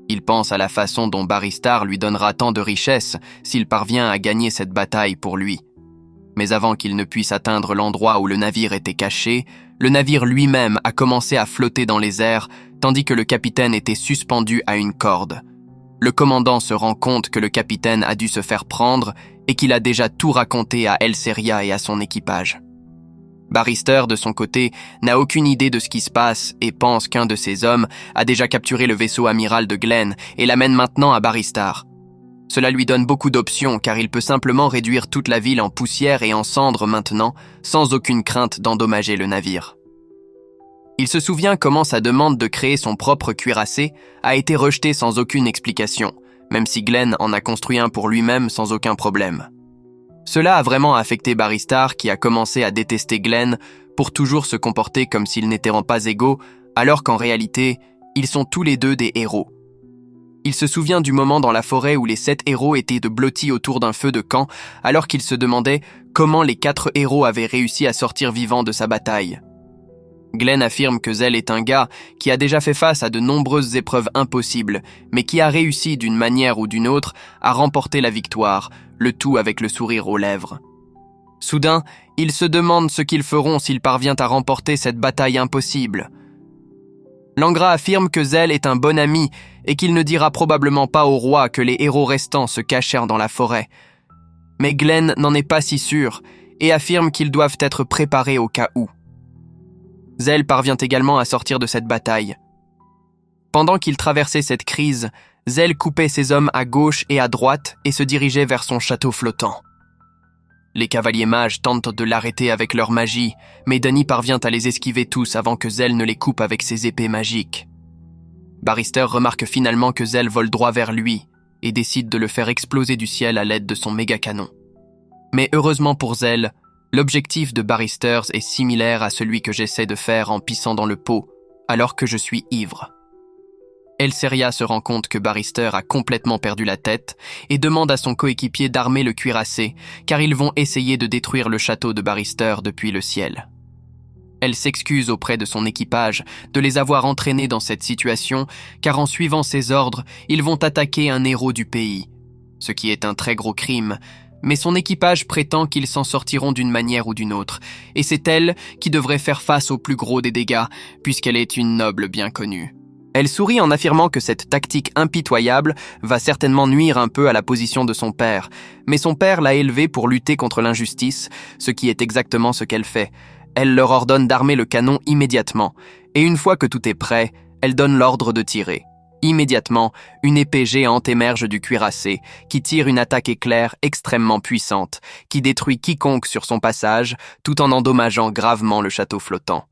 Il pense à la façon dont Baristar lui donnera tant de richesses s'il parvient à gagner cette bataille pour lui. Mais avant qu'il ne puisse atteindre l'endroit où le navire était caché, le navire lui-même a commencé à flotter dans les airs, tandis que le capitaine était suspendu à une corde. Le commandant se rend compte que le capitaine a dû se faire prendre et qu'il a déjà tout raconté à Elseria et à son équipage. Baristar, de son côté, n'a aucune idée de ce qui se passe et pense qu'un de ses hommes a déjà capturé le vaisseau amiral de Glenn et l'amène maintenant à Baristar. Cela lui donne beaucoup d'options car il peut simplement réduire toute la ville en poussière et en cendres maintenant, sans aucune crainte d'endommager le navire. Il se souvient comment sa demande de créer son propre cuirassé a été rejetée sans aucune explication, même si Glenn en a construit un pour lui-même sans aucun problème. Cela a vraiment affecté Baristar qui a commencé à détester Glenn pour toujours se comporter comme s'ils n'étaient pas égaux, alors qu'en réalité, ils sont tous les deux des héros. Il se souvient du moment dans la forêt où les 7 héros étaient blottis autour d'un feu de camp, alors qu'il se demandait comment les 4 héros avaient réussi à sortir vivants de sa bataille. Glenn affirme que Zell est un gars qui a déjà fait face à de nombreuses épreuves impossibles, mais qui a réussi d'une manière ou d'une autre à remporter la victoire, le tout avec le sourire aux lèvres. Soudain, il se demande ce qu'ils feront s'il parvient à remporter cette bataille impossible. Langra affirme que Zell est un bon ami et qu'il ne dira probablement pas au roi que les héros restants se cachèrent dans la forêt. Mais Glenn n'en est pas si sûr et affirme qu'ils doivent être préparés au cas où. Zell parvient également à sortir de cette bataille. Pendant qu'il traversait cette crise, Zell coupait ses hommes à gauche et à droite et se dirigeait vers son château flottant. Les cavaliers mages tentent de l'arrêter avec leur magie, mais Dany parvient à les esquiver tous avant que Zell ne les coupe avec ses épées magiques. Baristar remarque finalement que Zell vole droit vers lui et décide de le faire exploser du ciel à l'aide de son méga-canon. Mais heureusement pour Zell, l'objectif de Baristar est similaire à celui que j'essaie de faire en pissant dans le pot, alors que je suis ivre. Elseria se rend compte que Barrister a complètement perdu la tête et demande à son coéquipier d'armer le cuirassé, car ils vont essayer de détruire le château de Barrister depuis le ciel. Elle s'excuse auprès de son équipage de les avoir entraînés dans cette situation, car en suivant ses ordres, ils vont attaquer un héros du pays, ce qui est un très gros crime, mais son équipage prétend qu'ils s'en sortiront d'une manière ou d'une autre, et c'est elle qui devrait faire face au plus gros des dégâts, puisqu'elle est une noble bien connue. Elle sourit en affirmant que cette tactique impitoyable va certainement nuire un peu à la position de son père, mais son père l'a élevée pour lutter contre l'injustice, ce qui est exactement ce qu'elle fait. Elle leur ordonne d'armer le canon immédiatement, et une fois que tout est prêt, elle donne l'ordre de tirer. Immédiatement, une épée géante émerge du cuirassé, qui tire une attaque éclair extrêmement puissante, qui détruit quiconque sur son passage, tout en endommageant gravement le château flottant.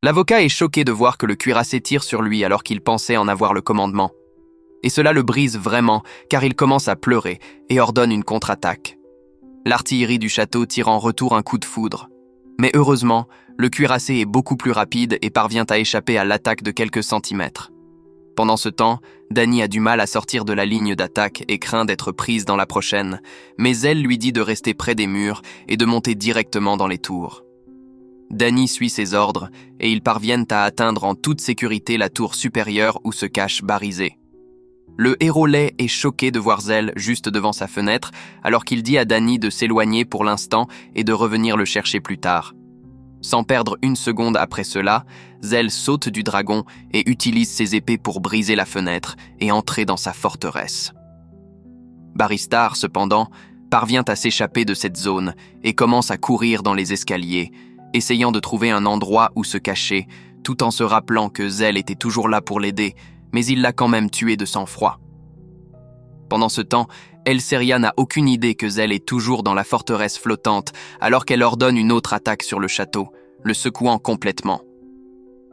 L'avocat est choqué de voir que le cuirassé tire sur lui alors qu'il pensait en avoir le commandement. Et cela le brise vraiment, car il commence à pleurer et ordonne une contre-attaque. L'artillerie du château tire en retour un coup de foudre. Mais heureusement, le cuirassé est beaucoup plus rapide et parvient à échapper à l'attaque de quelques centimètres. Pendant ce temps, Dany a du mal à sortir de la ligne d'attaque et craint d'être prise dans la prochaine, mais elle lui dit de rester près des murs et de monter directement dans les tours. Dany suit ses ordres et ils parviennent à atteindre en toute sécurité la tour supérieure où se cache Barisée. Le héros laid est choqué de voir Zell juste devant sa fenêtre alors qu'il dit à Dany de s'éloigner pour l'instant et de revenir le chercher plus tard. Sans perdre une seconde après cela, Zell saute du dragon et utilise ses épées pour briser la fenêtre et entrer dans sa forteresse. Barristar, cependant, parvient à s'échapper de cette zone et commence à courir dans les escaliers, essayant de trouver un endroit où se cacher, tout en se rappelant que Zell était toujours là pour l'aider, mais il l'a quand même tué de sang-froid. Pendant ce temps, Elseria n'a aucune idée que Zell est toujours dans la forteresse flottante, alors qu'elle ordonne une autre attaque sur le château, le secouant complètement.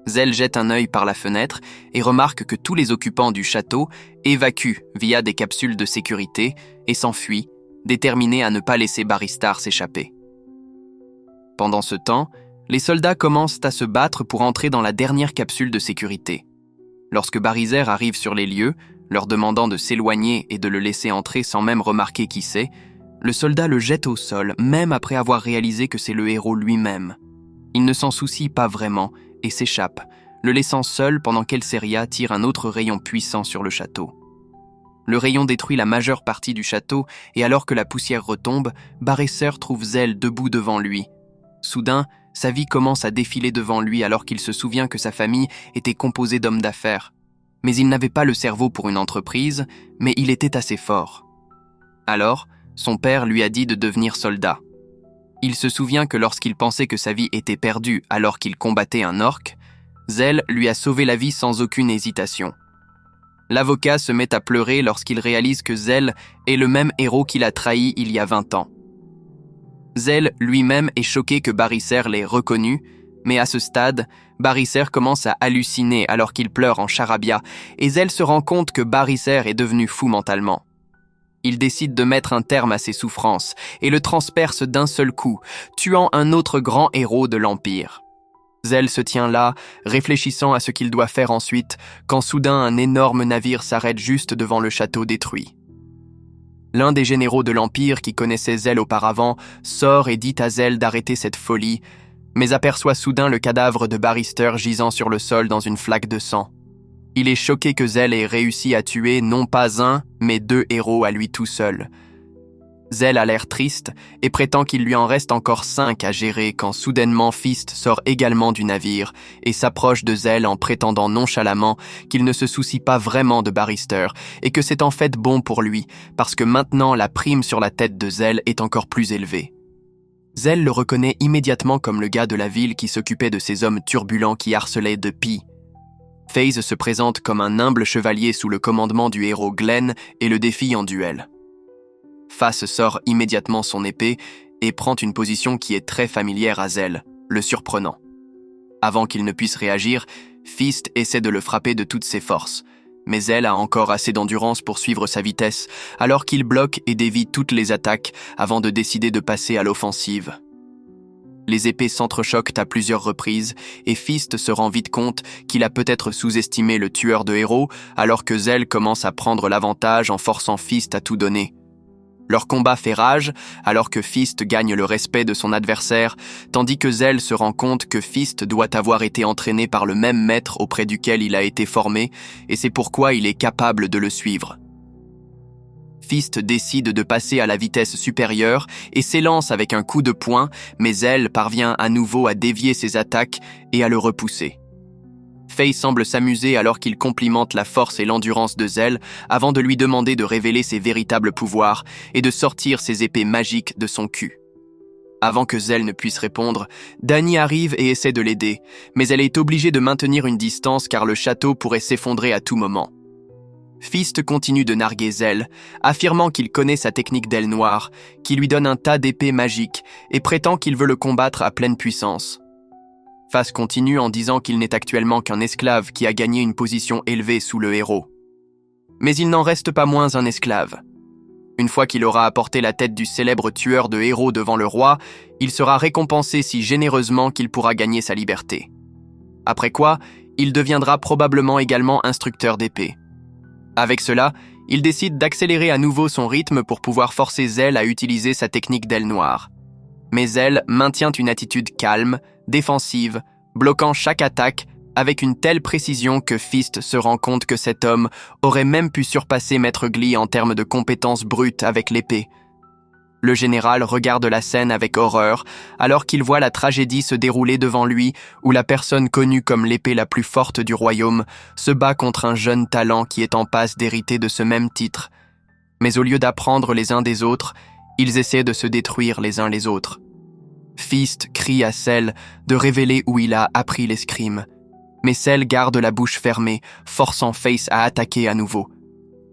Zell jette un œil par la fenêtre et remarque que tous les occupants du château évacuent via des capsules de sécurité et s'enfuient, déterminés à ne pas laisser Barristar s'échapper. Pendant ce temps, les soldats commencent à se battre pour entrer dans la dernière capsule de sécurité. Lorsque Bariser arrive sur les lieux, leur demandant de s'éloigner et de le laisser entrer sans même remarquer qui c'est, le soldat le jette au sol, même après avoir réalisé que c'est le héros lui-même. Il ne s'en soucie pas vraiment et s'échappe, le laissant seul pendant qu'Elseria tire un autre rayon puissant sur le château. Le rayon détruit la majeure partie du château et alors que la poussière retombe, Bariser trouve Zell debout devant lui. Soudain, sa vie commence à défiler devant lui alors qu'il se souvient que sa famille était composée d'hommes d'affaires. Mais il n'avait pas le cerveau pour une entreprise, mais il était assez fort. Alors, son père lui a dit de devenir soldat. Il se souvient que lorsqu'il pensait que sa vie était perdue alors qu'il combattait un orc, Zell lui a sauvé la vie sans aucune hésitation. L'avocat se met à pleurer lorsqu'il réalise que Zell est le même héros qu'il a trahi il y a 20 ans. Zell lui-même est choqué que Bariser l'ait reconnu, mais à ce stade, Bariser commence à halluciner alors qu'il pleure en charabia et Zell se rend compte que Bariser est devenu fou mentalement. Il décide de mettre un terme à ses souffrances et le transperce d'un seul coup, tuant un autre grand héros de l'Empire. Zell se tient là, réfléchissant à ce qu'il doit faire ensuite, quand soudain un énorme navire s'arrête juste devant le château détruit. L'un des généraux de l'Empire qui connaissait Zell auparavant sort et dit à Zell d'arrêter cette folie, mais aperçoit soudain le cadavre de Barister gisant sur le sol dans une flaque de sang. Il est choqué que Zell ait réussi à tuer non pas un, mais 2 héros à lui tout seul. Zell a l'air triste et prétend qu'il lui en reste encore 5 à gérer quand soudainement Fist sort également du navire et s'approche de Zell en prétendant nonchalamment qu'il ne se soucie pas vraiment de Barister et que c'est en fait bon pour lui parce que maintenant la prime sur la tête de Zell est encore plus élevée. Zell le reconnaît immédiatement comme le gars de la ville qui s'occupait de ces hommes turbulents qui harcelaient de Pi. FaZe se présente comme un humble chevalier sous le commandement du héros Glenn et le défie en duel. Face sort immédiatement son épée et prend une position qui est très familière à Zell, le surprenant. Avant qu'il ne puisse réagir, Fist essaie de le frapper de toutes ses forces, mais Zell a encore assez d'endurance pour suivre sa vitesse, alors qu'il bloque et dévie toutes les attaques avant de décider de passer à l'offensive. Les épées s'entrechoquent à plusieurs reprises et Fist se rend vite compte qu'il a peut-être sous-estimé le tueur de héros alors que Zell commence à prendre l'avantage en forçant Fist à tout donner. Leur combat fait rage alors que Fist gagne le respect de son adversaire, tandis que Zell se rend compte que Fist doit avoir été entraîné par le même maître auprès duquel il a été formé et c'est pourquoi il est capable de le suivre. Fist décide de passer à la vitesse supérieure et s'élance avec un coup de poing, mais Zell parvient à nouveau à dévier ses attaques et à le repousser. Faye semble s'amuser alors qu'il complimente la force et l'endurance de Zell avant de lui demander de révéler ses véritables pouvoirs et de sortir ses épées magiques de son cul. Avant que Zell ne puisse répondre, Dany arrive et essaie de l'aider, mais elle est obligée de maintenir une distance car le château pourrait s'effondrer à tout moment. Fist continue de narguer Zell, affirmant qu'il connaît sa technique d'aile noire, qui lui donne un tas d'épées magiques et prétend qu'il veut le combattre à pleine puissance. Phas continue en disant qu'il n'est actuellement qu'un esclave qui a gagné une position élevée sous le héros. Mais il n'en reste pas moins un esclave. Une fois qu'il aura apporté la tête du célèbre tueur de héros devant le roi, il sera récompensé si généreusement qu'il pourra gagner sa liberté. Après quoi, il deviendra probablement également instructeur d'épée. Avec cela, il décide d'accélérer à nouveau son rythme pour pouvoir forcer Zell à utiliser sa technique d'aile noire. Mais Zell maintient une attitude calme, défensive, bloquant chaque attaque avec une telle précision que Fist se rend compte que cet homme aurait même pu surpasser Maître Glee en termes de compétences brutes avec l'épée. Le général regarde la scène avec horreur alors qu'il voit la tragédie se dérouler devant lui où la personne connue comme l'épée la plus forte du royaume se bat contre un jeune talent qui est en passe d'hériter de ce même titre. Mais au lieu d'apprendre les uns des autres, ils essaient de se détruire les uns les autres. Fist crie à Zell de révéler où il a appris l'escrime. Mais Zell garde la bouche fermée, forçant Face à attaquer à nouveau.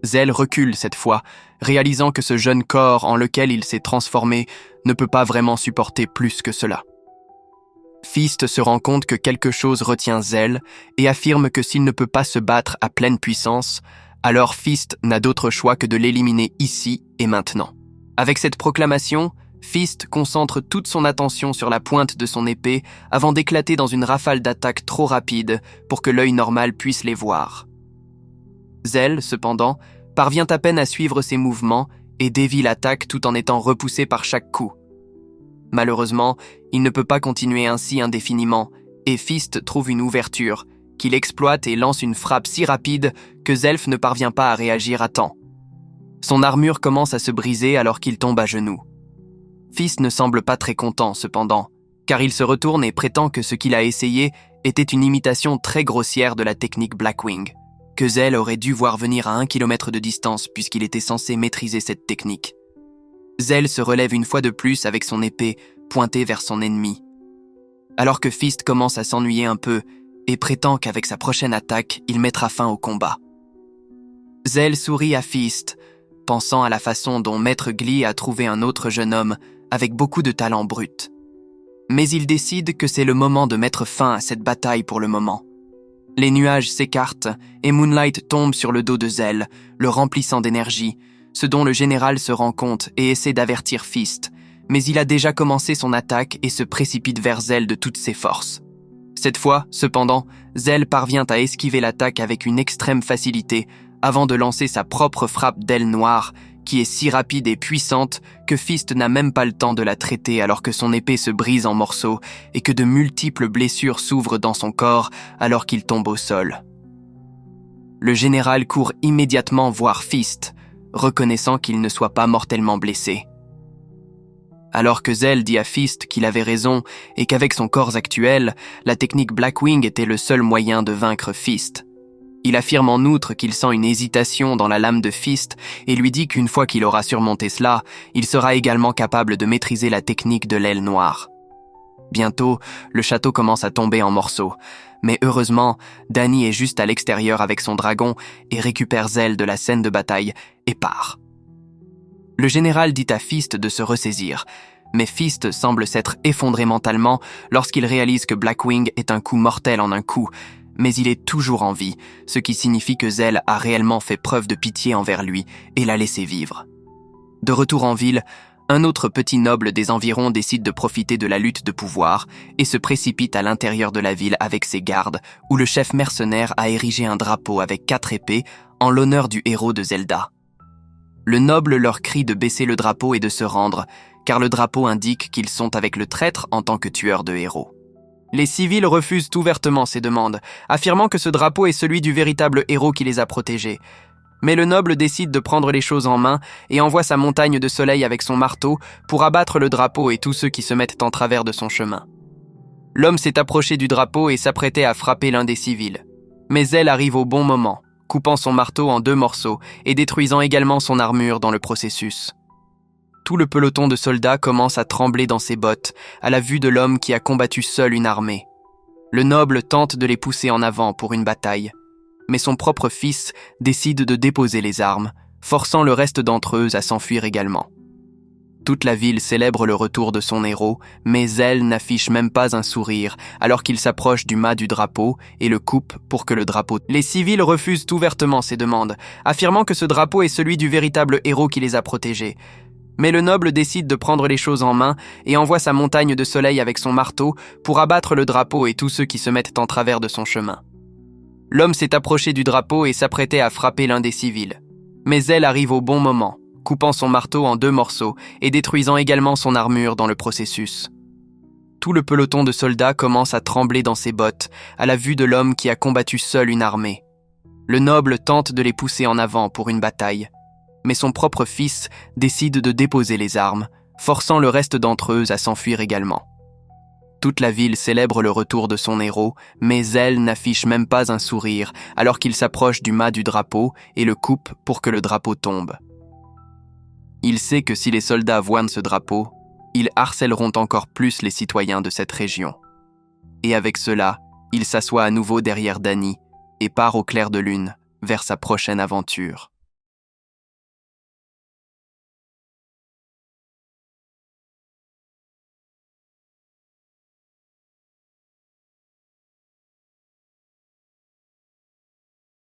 Zell recule cette fois, réalisant que ce jeune corps en lequel il s'est transformé ne peut pas vraiment supporter plus que cela. Fist se rend compte que quelque chose retient Zell et affirme que s'il ne peut pas se battre à pleine puissance, alors Fist n'a d'autre choix que de l'éliminer ici et maintenant. Avec cette proclamation, Fist concentre toute son attention sur la pointe de son épée avant d'éclater dans une rafale d'attaques trop rapide pour que l'œil normal puisse les voir. Zell, cependant, parvient à peine à suivre ses mouvements et dévie l'attaque tout en étant repoussé par chaque coup. Malheureusement, il ne peut pas continuer ainsi indéfiniment, et Fist trouve une ouverture, qu'il exploite et lance une frappe si rapide que Zelf ne parvient pas à réagir à temps. Son armure commence à se briser alors qu'il tombe à genoux. Fist ne semble pas très content, cependant, car il se retourne et prétend que ce qu'il a essayé était une imitation très grossière de la technique Blackwing, que Zell aurait dû voir venir à 1 kilomètre de distance puisqu'il était censé maîtriser cette technique. Zell se relève une fois de plus avec son épée pointée vers son ennemi. Alors que Fist commence à s'ennuyer un peu et prétend qu'avec sa prochaine attaque, il mettra fin au combat. Zell sourit à Fist, pensant à la façon dont Maître Glee a trouvé un autre jeune homme avec beaucoup de talent brut. Mais il décide que c'est le moment de mettre fin à cette bataille pour le moment. Les nuages s'écartent et Moonlight tombe sur le dos de Zell, le remplissant d'énergie, ce dont le général se rend compte et essaie d'avertir Fist, mais il a déjà commencé son attaque et se précipite vers Zell de toutes ses forces. Cette fois, cependant, Zell parvient à esquiver l'attaque avec une extrême facilité avant de lancer sa propre frappe d'aile noire, qui est si rapide et puissante que Fist n'a même pas le temps de la traiter alors que son épée se brise en morceaux et que de multiples blessures s'ouvrent dans son corps alors qu'il tombe au sol. Le général court immédiatement voir Fist, reconnaissant qu'il ne soit pas mortellement blessé. Alors que Zell dit à Fist qu'il avait raison et qu'avec son corps actuel, la technique Blackwing était le seul moyen de vaincre Fist. Il affirme en outre qu'il sent une hésitation dans la lame de Fist et lui dit qu'une fois qu'il aura surmonté cela, il sera également capable de maîtriser la technique de l'aile noire. Bientôt, le château commence à tomber en morceaux, mais heureusement, Dany est juste à l'extérieur avec son dragon et récupère Zell de la scène de bataille et part. Le général dit à Fist de se ressaisir, mais Fist semble s'être effondré mentalement lorsqu'il réalise que Blackwing est un coup mortel en un coup, mais il est toujours en vie, ce qui signifie que Zell a réellement fait preuve de pitié envers lui et l'a laissé vivre. De retour en ville, Un autre petit noble des environs décide de profiter de la lutte de pouvoir et se précipite à l'intérieur de la ville avec ses gardes, où le chef mercenaire a érigé un drapeau avec 4 épées en l'honneur du héros de Zelda. Le noble leur crie de baisser le drapeau et de se rendre, car le drapeau indique qu'ils sont avec le traître en tant que tueur de héros. Les civils refusent ouvertement ces demandes, affirmant que ce drapeau est celui du véritable héros qui les a protégés. Mais le noble décide de prendre les choses en main et envoie sa montagne de soleil avec son marteau pour abattre le drapeau et tous ceux qui se mettent en travers de son chemin. L'homme s'est approché du drapeau et s'apprêtait à frapper l'un des civils. Mais elle arrive au bon moment, coupant son marteau en 2 morceaux et détruisant également son armure dans le processus. Tout le peloton de soldats commence à trembler dans ses bottes à la vue de l'homme qui a combattu seul une armée. Le noble tente de les pousser en avant pour une bataille, mais son propre fils décide de déposer les armes, forçant le reste d'entre eux à s'enfuir également. Toute la ville célèbre le retour de son héros, mais elle n'affiche même pas un sourire alors qu'il s'approche du mât du drapeau et le coupe pour que le drapeau... Les civils refusent ouvertement ces demandes, affirmant que ce drapeau est celui du véritable héros qui les a protégés. Mais le noble décide de prendre les choses en main et envoie sa montagne de soleil avec son marteau pour abattre le drapeau et tous ceux qui se mettent en travers de son chemin. L'homme s'est approché du drapeau et s'apprêtait à frapper l'un des civils. Mais elle arrive au bon moment, coupant son marteau en 2 morceaux et détruisant également son armure dans le processus. Tout le peloton de soldats commence à trembler dans ses bottes à la vue de l'homme qui a combattu seul une armée. Le noble tente de les pousser en avant pour une bataille, mais son propre fils décide de déposer les armes, forçant le reste d'entre eux à s'enfuir également. Toute la ville célèbre le retour de son héros, mais elle n'affiche même pas un sourire alors qu'il s'approche du mât du drapeau et le coupe pour que le drapeau tombe. Il sait que si les soldats voient ce drapeau, ils harcèleront encore plus les citoyens de cette région. Et avec cela, il s'assoit à nouveau derrière Dany et part au clair de lune vers sa prochaine aventure.